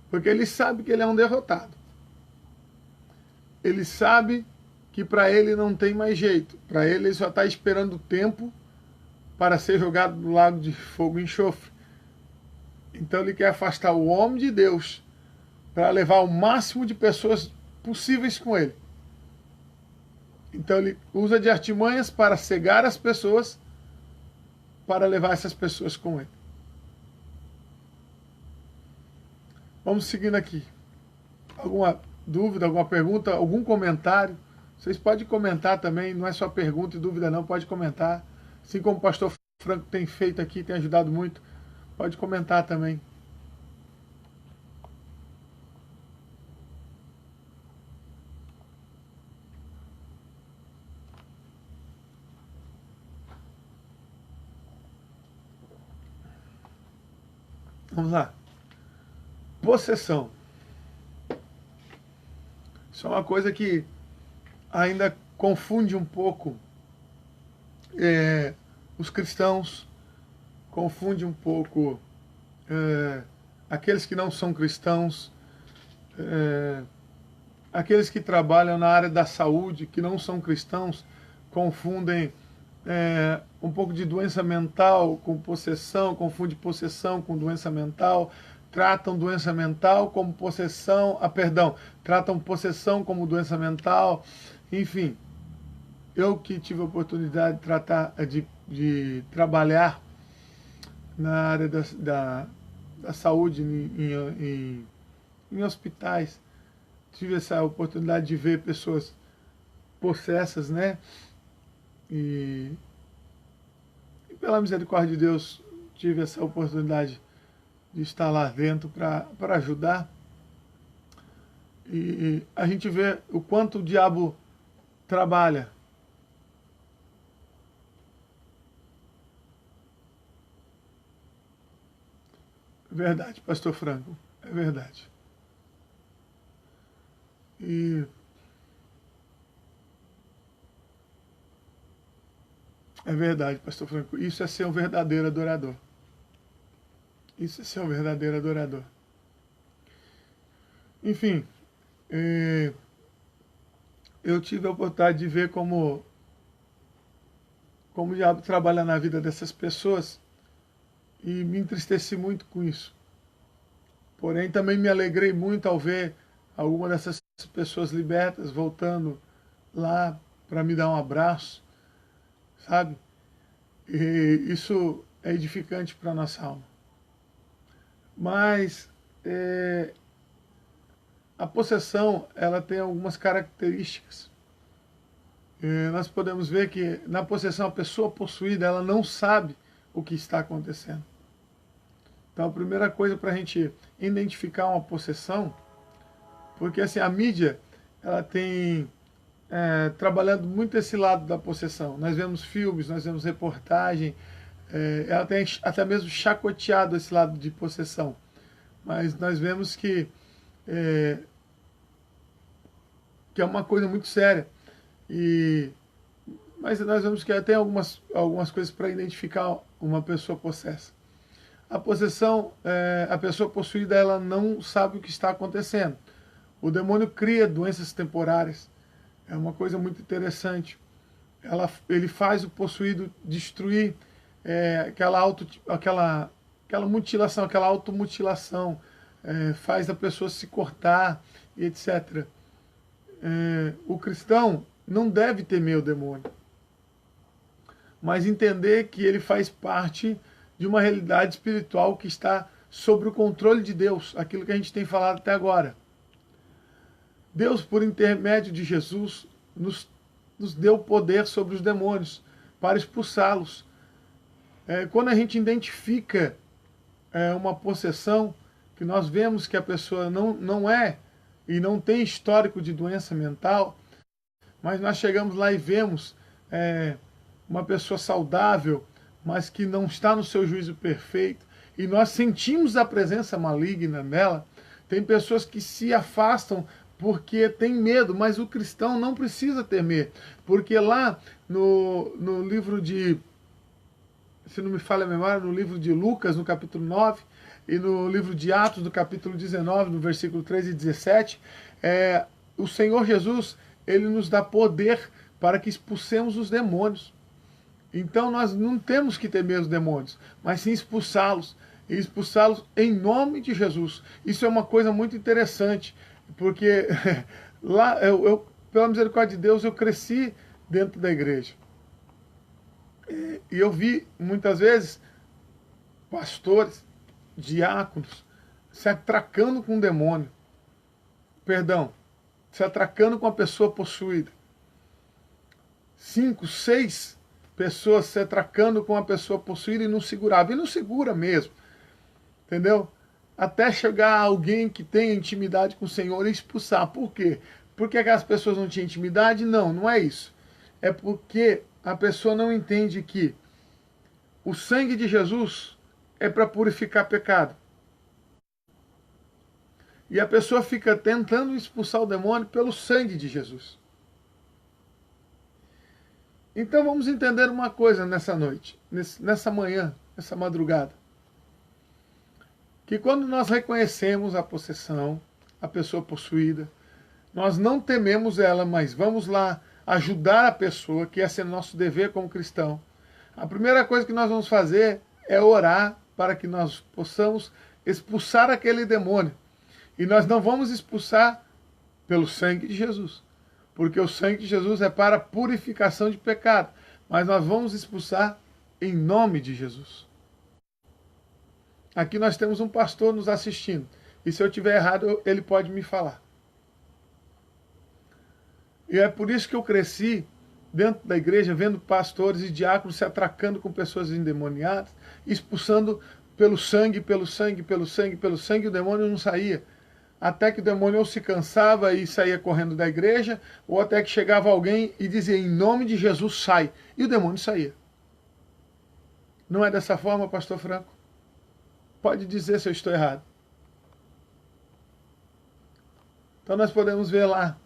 Porque ele sabe que ele é um derrotado. Ele sabe que para ele não tem mais jeito. Para ele só está esperando o tempo para ser jogado no lago de fogo e enxofre. Então ele quer afastar o homem de Deus para levar o máximo de pessoas possíveis com ele. Então ele usa de artimanhas para cegar as pessoas, para levar essas pessoas com ele. Vamos seguindo aqui. Alguma dúvida, alguma pergunta, algum comentário? Vocês podem comentar também, não é só pergunta e dúvida não, pode comentar. Assim como o pastor Franco tem feito aqui, tem ajudado muito, pode comentar também. Vamos lá. Possessão. Isso é uma coisa que ainda confunde um pouco os cristãos, confunde um pouco aqueles que não são cristãos, aqueles que trabalham na área da saúde, que não são cristãos, confundem um pouco de doença mental com possessão, confunde possessão com doença mental, tratam doença mental como possessão, tratam possessão como doença mental, enfim. Eu que tive a oportunidade de trabalhar na área da saúde em hospitais, tive essa oportunidade de ver pessoas possessas, né? E pela misericórdia de Deus, tive essa oportunidade de estar lá dentro para ajudar. E a gente vê o quanto o diabo trabalha. É verdade, pastor Franco, é verdade. E é verdade, pastor Franco, isso é ser um verdadeiro adorador. Isso é ser um verdadeiro adorador. Enfim, eu tive a oportunidade de ver como o diabo trabalha na vida dessas pessoas e me entristeci muito com isso. Porém, também me alegrei muito ao ver alguma dessas pessoas libertas voltando lá para me dar um abraço, sabe? E isso é edificante para a nossa alma. Mas a possessão, ela tem algumas características. Nós podemos ver que na possessão a pessoa possuída, ela não sabe o que está acontecendo. Então a primeira coisa para a gente identificar uma possessão, porque assim, a mídia, ela tem trabalhando muito esse lado da possessão. Nós vemos filmes, nós vemos reportagem, ela tem até mesmo chacoteado esse lado de possessão. Mas nós vemos que é uma coisa muito séria. Mas nós vemos que tem algumas coisas para identificar uma pessoa possessa. A possessão, a pessoa possuída, ela não sabe o que está acontecendo. O demônio cria doenças temporárias. É uma coisa muito interessante. Ele faz o possuído destruir aquela mutilação, aquela automutilação, faz a pessoa se cortar e etc. O cristão não deve temer o demônio, mas entender que ele faz parte de uma realidade espiritual que está sob o controle de Deus, aquilo que a gente tem falado até agora. Deus, por intermédio de Jesus, nos deu poder sobre os demônios para expulsá-los. Quando a gente identifica uma possessão, que nós vemos que a pessoa não é e não tem histórico de doença mental, mas nós chegamos lá e vemos uma pessoa saudável, mas que não está no seu juízo perfeito, e nós sentimos a presença maligna nela. Tem pessoas que se afastam porque tem medo, mas o cristão não precisa temer, porque lá no livro de, se não me falha a memória, no livro de Lucas, no capítulo 9, e no livro de Atos, no capítulo 19, no versículo 13 e 17, o Senhor Jesus, ele nos dá poder para que expulsemos os demônios. Então nós não temos que temer os demônios, mas sim expulsá-los, e expulsá-los em nome de Jesus. Isso é uma coisa muito interessante, porque lá, pela misericórdia de Deus, eu cresci dentro da igreja. E eu vi, muitas vezes, pastores, diáconos, se atracando com um demônio. Perdão, se atracando com a pessoa possuída. 5, 6 pessoas se atracando com a pessoa possuída e não segurava. E não segura mesmo. Entendeu? Até chegar alguém que tenha intimidade com o Senhor e expulsar. Por quê? Porque aquelas pessoas não tinham intimidade? Não, não é isso. É porque a pessoa não entende que o sangue de Jesus é para purificar pecado. E a pessoa fica tentando expulsar o demônio pelo sangue de Jesus. Então vamos entender uma coisa nessa noite, nessa manhã, nessa madrugada. Que quando nós reconhecemos a possessão, a pessoa possuída, nós não tememos ela, mas vamos lá ajudar a pessoa, que esse é nosso dever como cristão. A primeira coisa que nós vamos fazer é orar para que nós possamos expulsar aquele demônio. E nós não vamos expulsar pelo sangue de Jesus, porque o sangue de Jesus é para purificação de pecado, mas nós vamos expulsar em nome de Jesus. Aqui nós temos um pastor nos assistindo, e se eu estiver errado, ele pode me falar. E é por isso que eu cresci dentro da igreja, vendo pastores e diáconos se atracando com pessoas endemoniadas, expulsando pelo sangue, pelo sangue, pelo sangue, pelo sangue, e o demônio não saía. Até que o demônio ou se cansava e saía correndo da igreja, ou até que chegava alguém e dizia, em nome de Jesus, sai. E o demônio saía. Não é dessa forma, pastor Franco? Pode dizer se eu estou errado. Então nós podemos ver lá,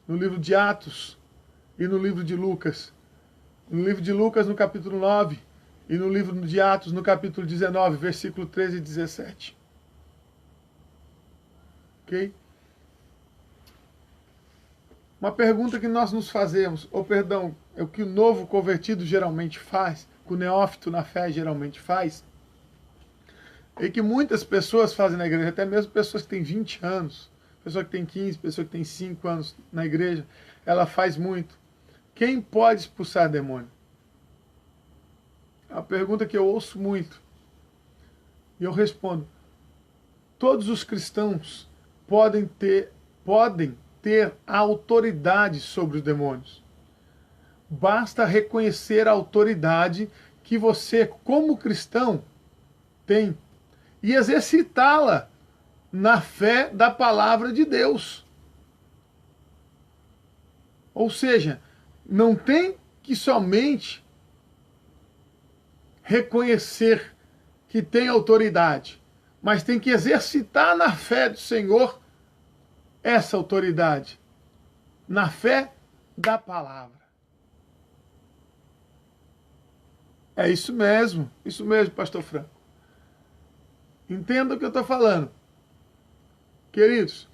no livro de Atos e no livro de Lucas. No livro de Lucas, no capítulo 9, e no livro de Atos, no capítulo 19, versículo 13 e 17. Ok? Uma pergunta que nós nos fazemos, ou perdão, é o que o novo convertido geralmente faz, que o neófito na fé geralmente faz, e que muitas pessoas fazem na igreja, até mesmo pessoas que têm 20 anos, pessoa que tem 15, pessoa que tem 5 anos na igreja, ela faz muito. Quem pode expulsar demônio? É uma pergunta que eu ouço muito. E eu respondo, todos os cristãos podem ter a autoridade sobre os demônios. Basta reconhecer a autoridade que você, como cristão, tem e exercitá-la na fé da palavra de Deus. Ou seja, não tem que somente reconhecer que tem autoridade, mas tem que exercitar na fé do Senhor essa autoridade, na fé da palavra. É isso mesmo, pastor Franco. Entenda o que eu estou falando. Queridos,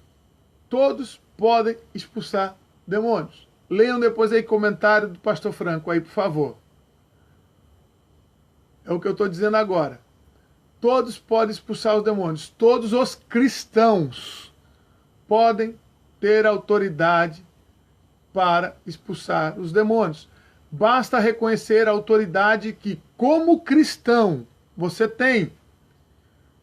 todos podem expulsar demônios. Leiam depois aí comentário do pastor Franco aí, por favor. É o que eu estou dizendo agora. Todos podem expulsar os demônios. Todos os cristãos podem ter autoridade para expulsar os demônios. Basta reconhecer a autoridade que, como cristão, você tem,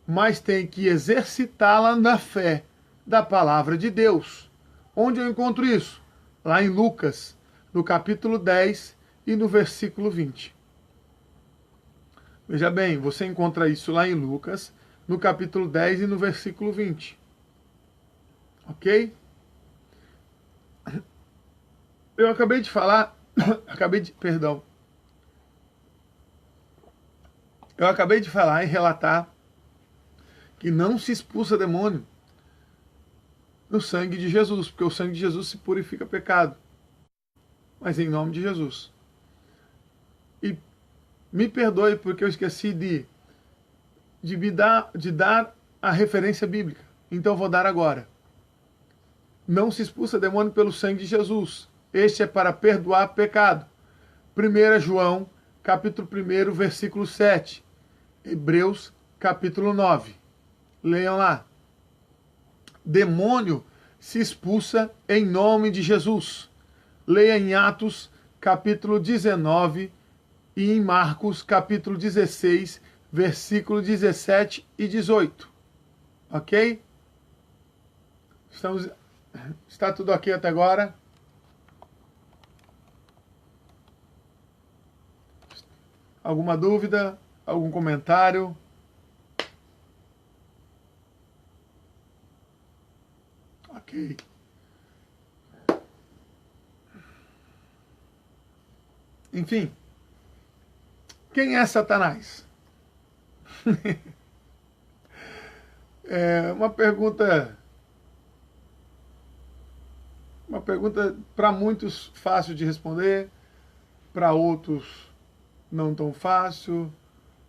mas tem que exercitá-la na fé da palavra de Deus. Onde eu encontro isso? Lá em Lucas, no capítulo 10 e no versículo 20. Veja bem, você encontra isso lá em Lucas, no capítulo 10 e no versículo 20. Ok? Eu acabei de falar, eu acabei de falar e relatar que não se expulsa demônio no sangue de Jesus, porque o sangue de Jesus se purifica pecado. Mas em nome de Jesus. E me perdoe porque eu esqueci de dar a referência bíblica. Então eu vou dar agora. Não se expulsa demônio pelo sangue de Jesus. Este é para perdoar pecado. 1 João, capítulo 1, versículo 7. Hebreus, capítulo 9. Leiam lá. Demônio se expulsa em nome de Jesus. Leia em Atos, capítulo 19, e em Marcos, capítulo 16, versículo 17 e 18. Ok? Está tudo ok até agora? Alguma dúvida? Algum comentário? Ok. Enfim. Quem é Satanás? É uma pergunta para muitos fácil de responder, para outros não tão fácil,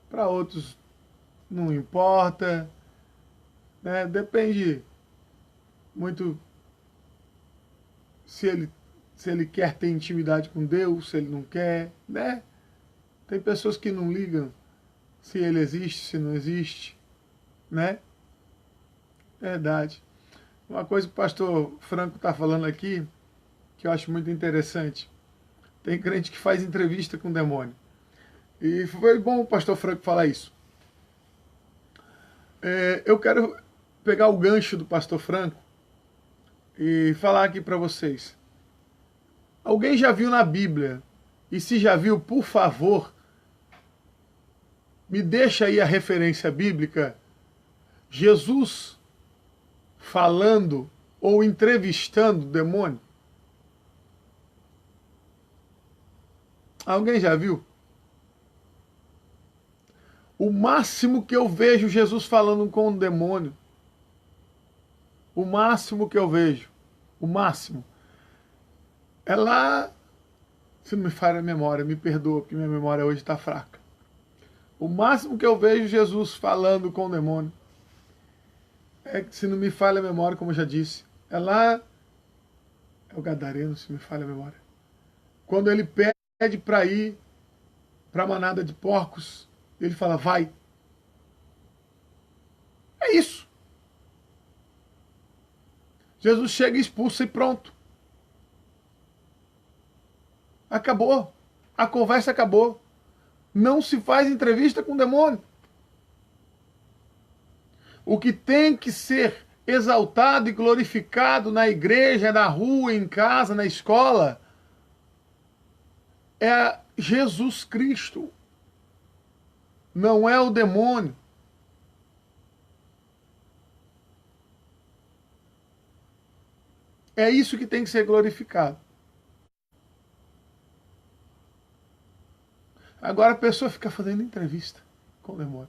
para outros não importa, né? Depende muito se ele quer ter intimidade com Deus, se ele não quer, né? Tem pessoas que não ligam se ele existe, se não existe, né? Verdade. Uma coisa que o pastor Franco está falando aqui, que eu acho muito interessante. Tem crente que faz entrevista com o demônio. E foi bom o pastor Franco falar isso. Eu quero pegar o gancho do pastor Franco e falar aqui para vocês. Alguém já viu na Bíblia? E se já viu, por favor, me deixa aí a referência bíblica. Jesus falando ou entrevistando o demônio? Alguém já viu? O máximo que eu vejo Jesus falando com o demônio, o máximo que eu vejo, o máximo, é lá, se não me falha a memória, me perdoa, porque minha memória hoje está fraca. O máximo que eu vejo Jesus falando com o demônio, se não me falha a memória, como eu já disse, é lá, é o Gadareno, se me falha a memória. Quando ele pede para ir para a manada de porcos, ele fala, vai. É isso. Jesus chega, expulsa e pronto. Acabou. A conversa acabou. Não se faz entrevista com o demônio. O que tem que ser exaltado e glorificado na igreja, na rua, em casa, na escola, é Jesus Cristo. Não é o demônio. É isso que tem que ser glorificado. Agora a pessoa fica fazendo entrevista com o demônio.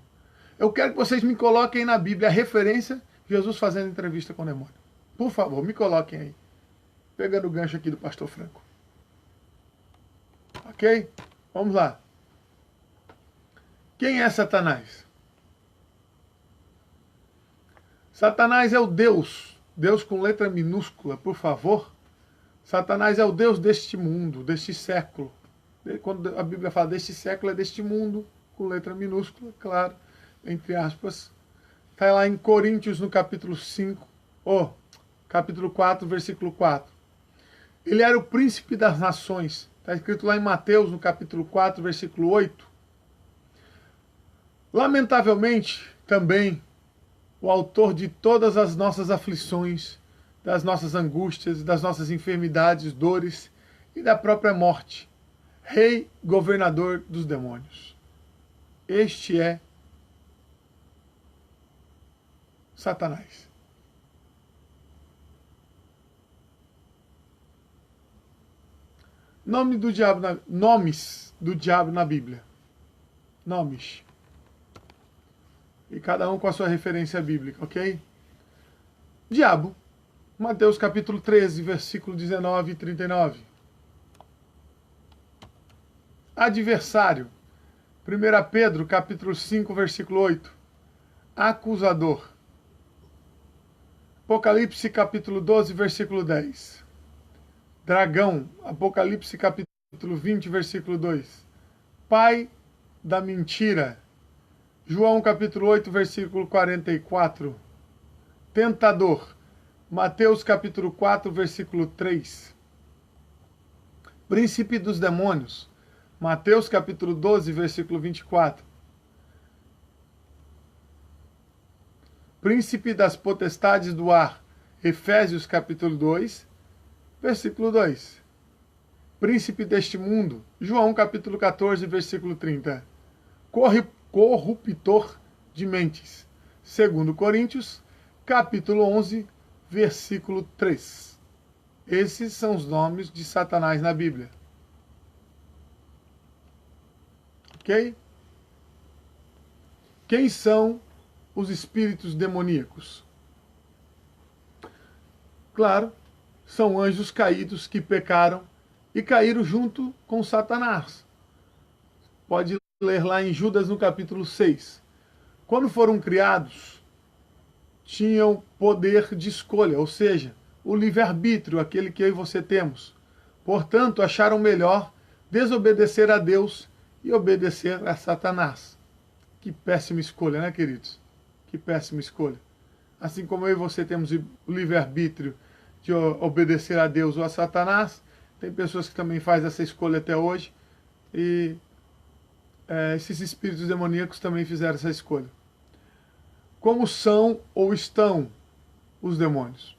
Eu quero que vocês me coloquem na Bíblia a referência de Jesus fazendo entrevista com o demônio. Por favor, me coloquem aí. Pegando o gancho aqui do pastor Franco. Ok? Vamos lá. Quem é Satanás? Satanás é o Deus, Deus com letra minúscula, por favor. Satanás é o Deus deste mundo, deste século. Quando a Bíblia fala deste século, é deste mundo, com letra minúscula, claro, entre aspas. Está lá em Coríntios, no capítulo 5, capítulo 4, versículo 4. Ele era o príncipe das nações. Está escrito lá em Mateus, no capítulo 4, versículo 8. Lamentavelmente, também, o autor de todas as nossas aflições, das nossas angústias, das nossas enfermidades, dores e da própria morte. Rei, governador dos demônios. Este é Satanás. Nomes do diabo na Bíblia. Nomes. E cada um com a sua referência bíblica, ok? Diabo. Mateus capítulo 13, versículo 19 e 39. Adversário. 1 Pedro capítulo 5, versículo 8. Acusador. Apocalipse capítulo 12, versículo 10. Dragão. Apocalipse capítulo 20, versículo 2. Pai da mentira. João capítulo 8, versículo 44. Tentador. Mateus capítulo 4, versículo 3. Príncipe dos demônios. Mateus capítulo 12, versículo 24. Príncipe das potestades do ar. Efésios capítulo 2, versículo 2. Príncipe deste mundo. João capítulo 14, versículo 30. Corruptor de mentes. 2 Coríntios capítulo 11, versículo 3. Esses são os nomes de Satanás na Bíblia. Ok? Quem são os espíritos demoníacos? Claro, são anjos caídos que pecaram e caíram junto com Satanás. Pode ler lá em Judas no capítulo 6. Quando foram criados, tinham poder de escolha, ou seja, o livre-arbítrio, aquele que eu e você temos. Portanto, acharam melhor desobedecer a Deus e obedecer a Satanás. Que péssima escolha, né, queridos? Que péssima escolha. Assim como eu e você temos o livre-arbítrio de obedecer a Deus ou a Satanás, tem pessoas que também fazem essa escolha até hoje, e esses espíritos demoníacos também fizeram essa escolha. Como são ou estão os demônios?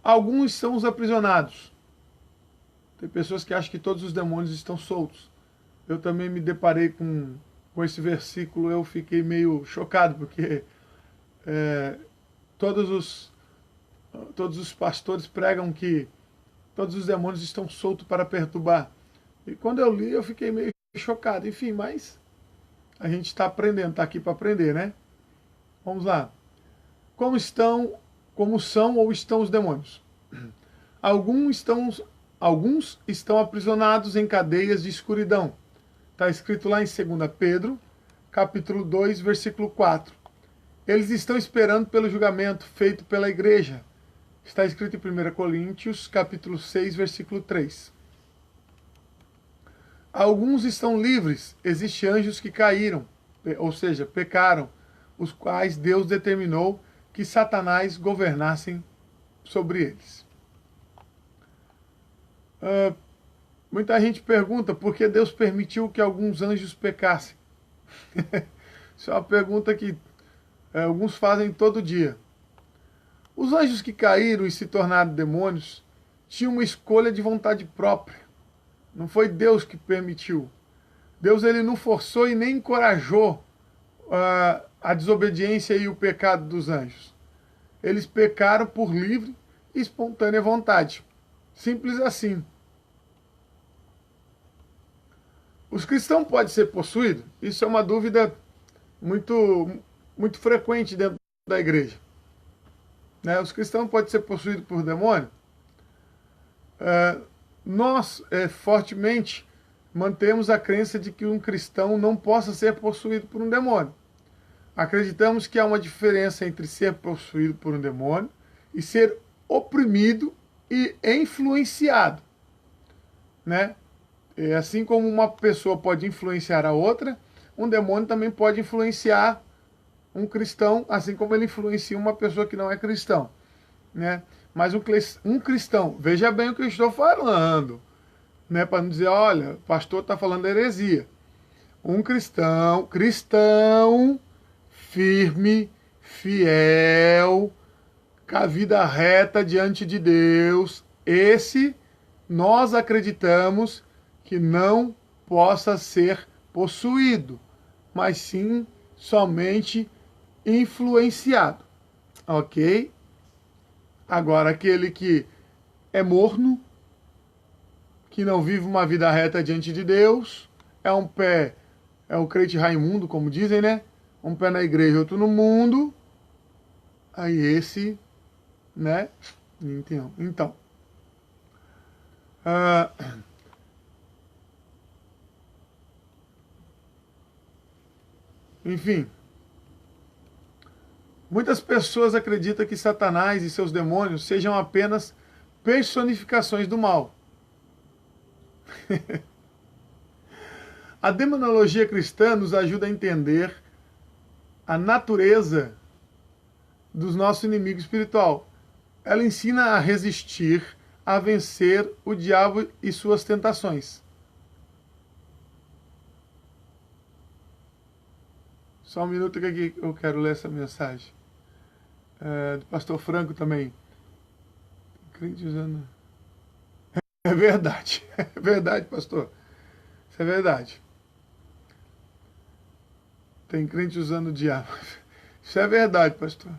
Alguns são os aprisionados. Tem pessoas que acham que todos os demônios estão soltos. Eu também me deparei com esse versículo, eu fiquei meio chocado, porque todos os pastores pregam que todos os demônios estão soltos para perturbar. E quando eu li, eu fiquei meio chocado. Enfim, mas a gente está aprendendo, está aqui para aprender, né? Vamos lá. Como são ou estão os demônios? Alguns estão aprisionados em cadeias de escuridão. Está escrito lá em 2 Pedro, capítulo 2, versículo 4. Eles estão esperando pelo julgamento feito pela igreja. Está escrito em 1 Coríntios, capítulo 6, versículo 3. Alguns estão livres. Existem anjos que caíram, ou seja, pecaram, os quais Deus determinou que Satanás governassem sobre eles. Muita gente pergunta por que Deus permitiu que alguns anjos pecassem. Isso é uma pergunta que alguns fazem todo dia. Os anjos que caíram e se tornaram demônios tinham uma escolha de vontade própria. Não foi Deus que permitiu. Deus ele não forçou e nem encorajou a desobediência e o pecado dos anjos. Eles pecaram por livre e espontânea vontade. Simples assim. Os cristãos podem ser possuídos? Isso é uma dúvida muito frequente dentro da igreja. Os cristãos podem ser possuídos por demônio? Nós fortemente mantemos a crença de que um cristão não possa ser possuído por um demônio. Acreditamos que há uma diferença entre ser possuído por um demônio e ser oprimido e influenciado, né? E assim como uma pessoa pode influenciar a outra, um demônio também pode influenciar um cristão, assim como ele influencia uma pessoa que não é cristão, né? Mas um cristão, veja bem o que eu estou falando, né? Para não dizer, olha, o pastor está falando heresia. Um cristão firme, fiel, com a vida reta diante de Deus, esse nós acreditamos que não possa ser possuído, mas sim somente influenciado, ok? Agora, aquele que é morno, que não vive uma vida reta diante de Deus, é o crente Raimundo, como dizem, né? Um pé na igreja, outro no mundo. Aí esse, né? Então, enfim, muitas pessoas acreditam que Satanás e seus demônios sejam apenas personificações do mal. A demonologia cristã nos ajuda a entender a natureza dos nosso inimigo espiritual. Ela ensina a resistir, a vencer o diabo e suas tentações. Só um minuto que aqui eu quero ler essa mensagem. Do pastor Franco também. Crente usando... É verdade. É verdade, pastor. Isso é verdade. Tem crente usando o diabo. Isso é verdade, pastor.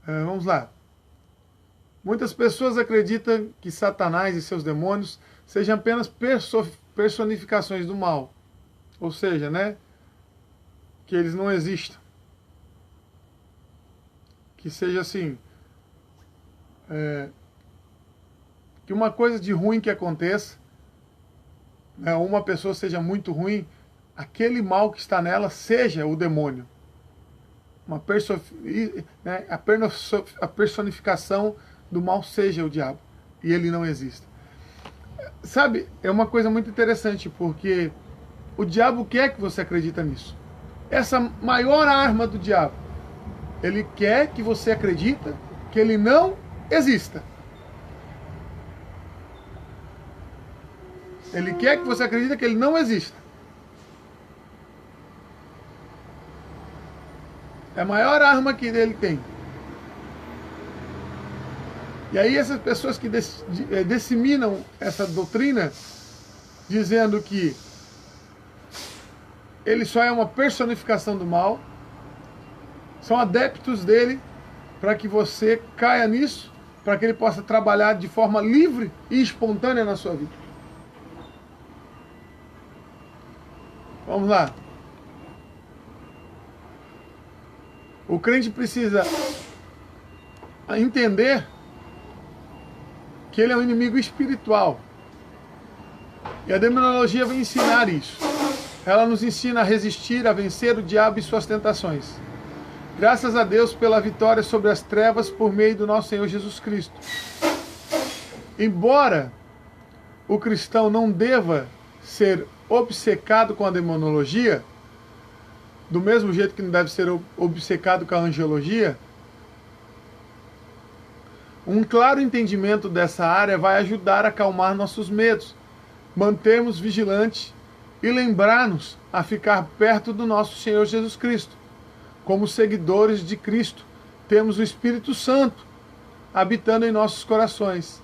Vamos lá. Muitas pessoas acreditam que Satanás e seus demônios sejam apenas personificações do mal. Ou seja, né? Que eles não existam. Que seja assim... que uma coisa de ruim que aconteça, né, uma pessoa seja muito ruim, aquele mal que está nela seja o demônio. Né, a personificação do mal seja o diabo. E ele não existe. Sabe, é uma coisa muito interessante, porque o diabo quer que você acredita nisso. Essa maior arma do diabo. Ele quer que você acredita que ele não exista. Ele quer que você acredite que ele não exista. É a maior arma que ele tem. E aí essas pessoas que disseminam essa doutrina, dizendo que ele só é uma personificação do mal, são adeptos dele para que você caia nisso, para que ele possa trabalhar de forma livre e espontânea na sua vida. Vamos lá. O crente precisa entender que ele é um inimigo espiritual. E a demonologia vem ensinar isso. Ela nos ensina a resistir, a vencer o diabo e suas tentações. Graças a Deus pela vitória sobre as trevas por meio do nosso Senhor Jesus Cristo. Embora o cristão não deva ser obcecado com a demonologia, do mesmo jeito que não deve ser obcecado com a angelologia, um claro entendimento dessa área vai ajudar a acalmar nossos medos, mantermos vigilantes e lembrar-nos a ficar perto do nosso Senhor Jesus Cristo. Como seguidores de Cristo, temos o Espírito Santo habitando em nossos corações.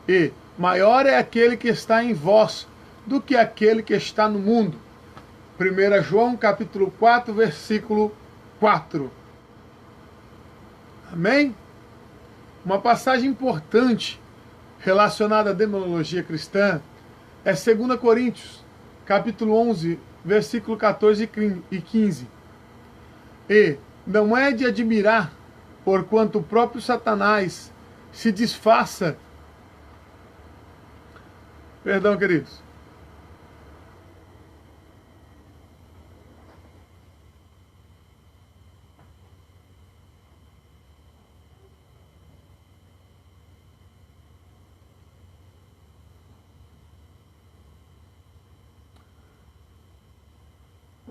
E maior é aquele que está em vós do que aquele que está no mundo. 1 João capítulo 4, versículo 4. Amém? Uma passagem importante relacionada à demonologia cristã é 2 Coríntios, capítulo 11, versículo 14 e 15. E não é de admirar, porquanto o próprio Satanás se disfarça. Perdão, queridos.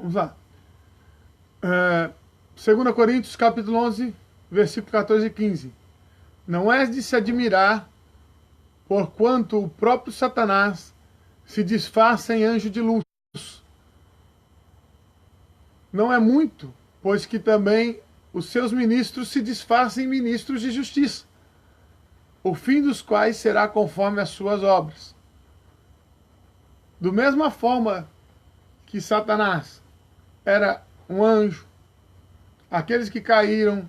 Vamos lá. 2 Coríntios, capítulo 11, versículo 14 e 15. Não é de se admirar, porquanto o próprio Satanás se disfarça em anjo de luz. Não é muito, pois que também os seus ministros se disfarçam em ministros de justiça, o fim dos quais será conforme as suas obras. Do mesma forma que Satanás era um anjo, aqueles que caíram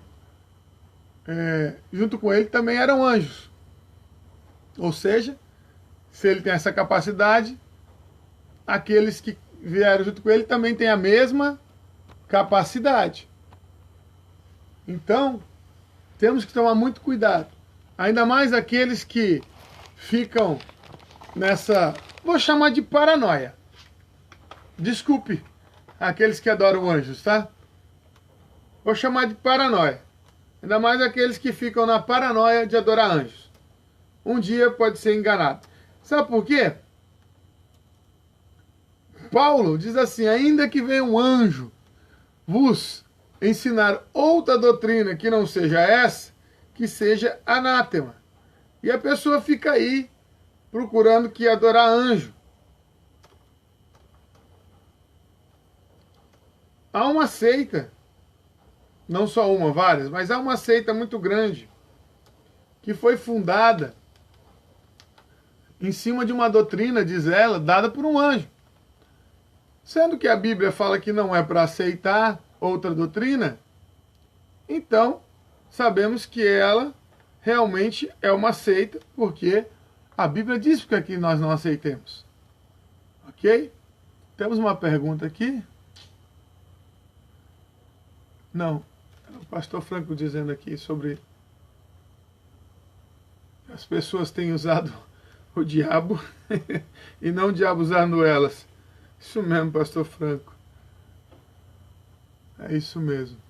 junto com ele também eram anjos. Ou seja, se ele tem essa capacidade, aqueles que vieram junto com ele também têm a mesma capacidade. Então, temos que tomar muito cuidado. Ainda mais aqueles que ficam nessa, vou chamar de paranoia. Desculpe, aqueles que adoram anjos, tá? Vou chamar de paranoia. Ainda mais aqueles que ficam na paranoia de adorar anjos. Um dia pode ser enganado. Sabe por quê? Paulo diz assim: ainda que venha um anjo vos ensinar outra doutrina que não seja essa, que seja anátema. E a pessoa fica aí procurando que adorar anjo. Há uma seita, não só uma, várias, mas há uma seita muito grande que foi fundada em cima de uma doutrina, diz ela, dada por um anjo. Sendo que a Bíblia fala que não é para aceitar outra doutrina, então sabemos que ela realmente é uma seita, porque a Bíblia diz para que nós não aceitemos. Ok? Temos uma pergunta aqui? Não. É o pastor Franco dizendo aqui sobre as pessoas têm usado o diabo e não o diabo usando elas. Isso mesmo, pastor Franco. É isso mesmo.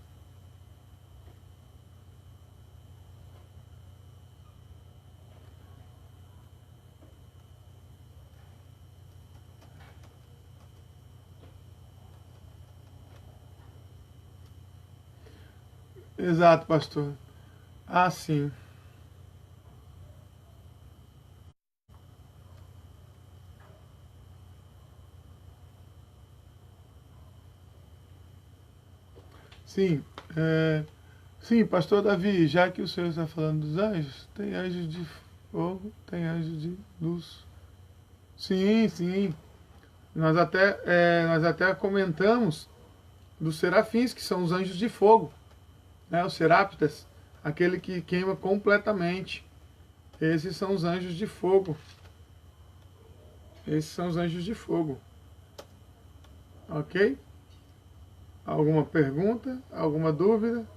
Exato, pastor. Ah, sim. Sim, sim, pastor Davi, já que o senhor está falando dos anjos, tem anjos de fogo, tem anjos de luz. Sim, sim. Nós até comentamos dos serafins, que são os anjos de fogo, né? Os serápitas, aquele que queima completamente. Esses são os anjos de fogo. Esses são os anjos de fogo. Ok? Alguma pergunta? Alguma dúvida?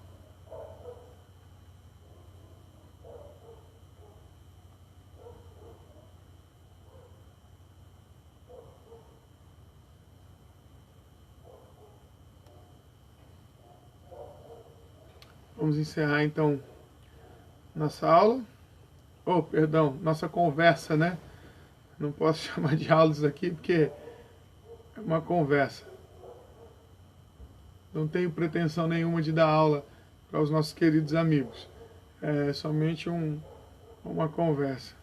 Vamos encerrar então nossa aula. Oh, perdão, nossa conversa, né? Não posso chamar de aulas aqui porque é uma conversa. Não tenho pretensão nenhuma de dar aula para os nossos queridos amigos. É somente uma conversa.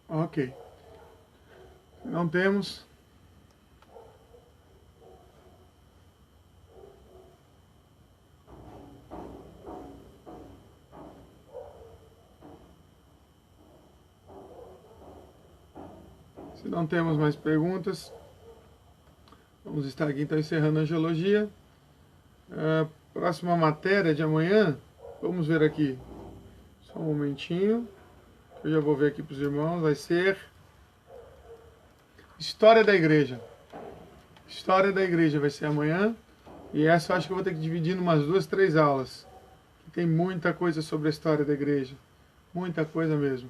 Ok. Não temos. Se não temos mais perguntas, vamos estar aqui então encerrando a angiologia. Próxima matéria de amanhã, vamos ver aqui. Só um momentinho. Eu já vou ver aqui para os irmãos. Vai ser História da Igreja. História da Igreja vai ser amanhã. E essa eu acho que eu vou ter que dividir em umas 2, 3 aulas. Tem muita coisa sobre a história da igreja. Muita coisa mesmo.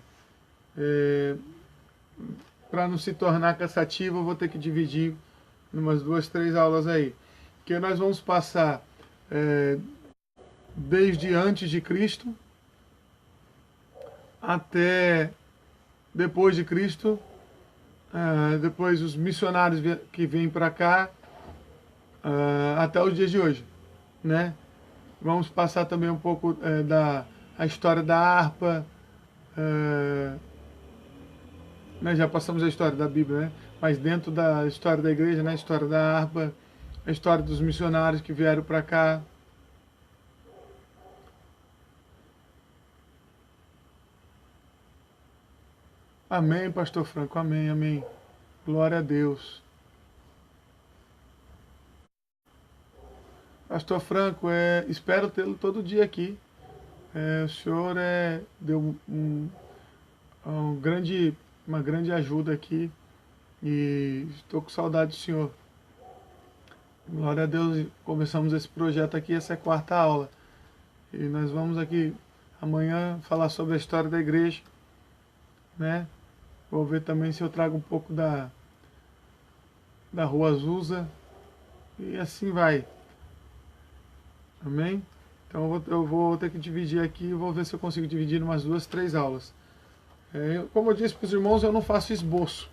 Para não se tornar cansativo, eu vou ter que dividir umas 2, 3 aulas aí. Que nós vamos passar desde antes de Cristo até depois de Cristo, depois os missionários que vêm para cá, até os dias de hoje, né? Vamos passar também um pouco da a história da harpa, nós já passamos a história da Bíblia, né? Mas dentro da história da igreja, né? A história da harpa, a história dos missionários que vieram para cá. Amém, pastor Franco, amém, amém. Glória a Deus. Pastor Franco, espero tê-lo todo dia aqui. O senhor deu uma grande ajuda aqui e estou com saudade do senhor. Glória a Deus, começamos esse projeto aqui, essa é a 4ª aula. E nós vamos aqui amanhã falar sobre a história da igreja, né? Vou ver também se eu trago um pouco da Rua Azusa e assim vai. Amém? Então eu vou ter que dividir aqui, vou ver se eu consigo dividir em umas 2, 3 aulas. Como eu disse para os irmãos, eu não faço esboço,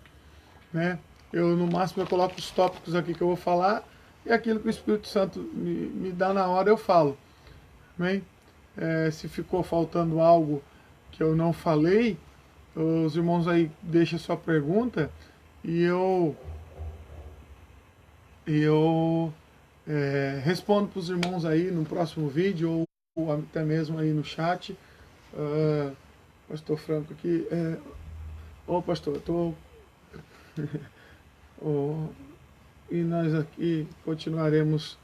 né? No máximo eu coloco os tópicos aqui que eu vou falar e aquilo que o Espírito Santo me dá na hora eu falo. Amém? Se ficou faltando algo que eu não falei, os irmãos aí deixam sua pergunta e eu respondo para os irmãos aí no próximo vídeo ou até mesmo aí no chat. Pastor Franco aqui. Pastor, eu tô... e nós aqui continuaremos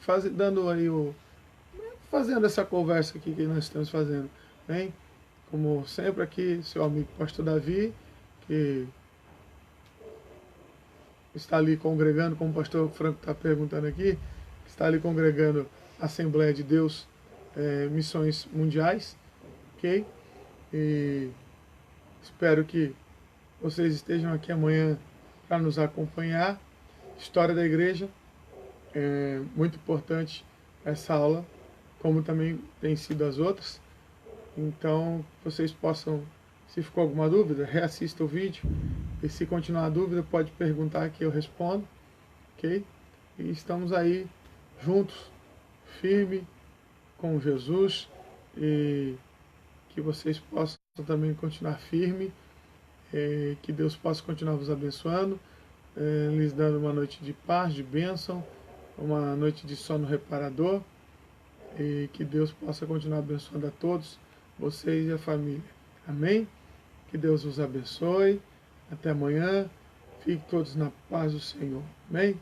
fazendo essa conversa aqui que nós estamos fazendo. Bem, como sempre aqui, seu amigo pastor Davi, que está ali congregando, como o pastor Franco está perguntando aqui, está ali congregando a Assembleia de Deus, Missões Mundiais, ok? E espero que vocês estejam aqui amanhã para nos acompanhar. História da igreja, é muito importante essa aula, como também tem sido as outras. Então, vocês possam, se ficou alguma dúvida, reassista o vídeo. E se continuar a dúvida, pode perguntar que eu respondo, ok? E estamos aí juntos, firme com Jesus, e que vocês possam também continuar firme, que Deus possa continuar vos abençoando, lhes dando uma noite de paz, de bênção, uma noite de sono reparador, e que Deus possa continuar abençoando a todos, vocês e a família. Amém? Que Deus os abençoe. Até amanhã. Fiquem todos na paz do Senhor. Amém?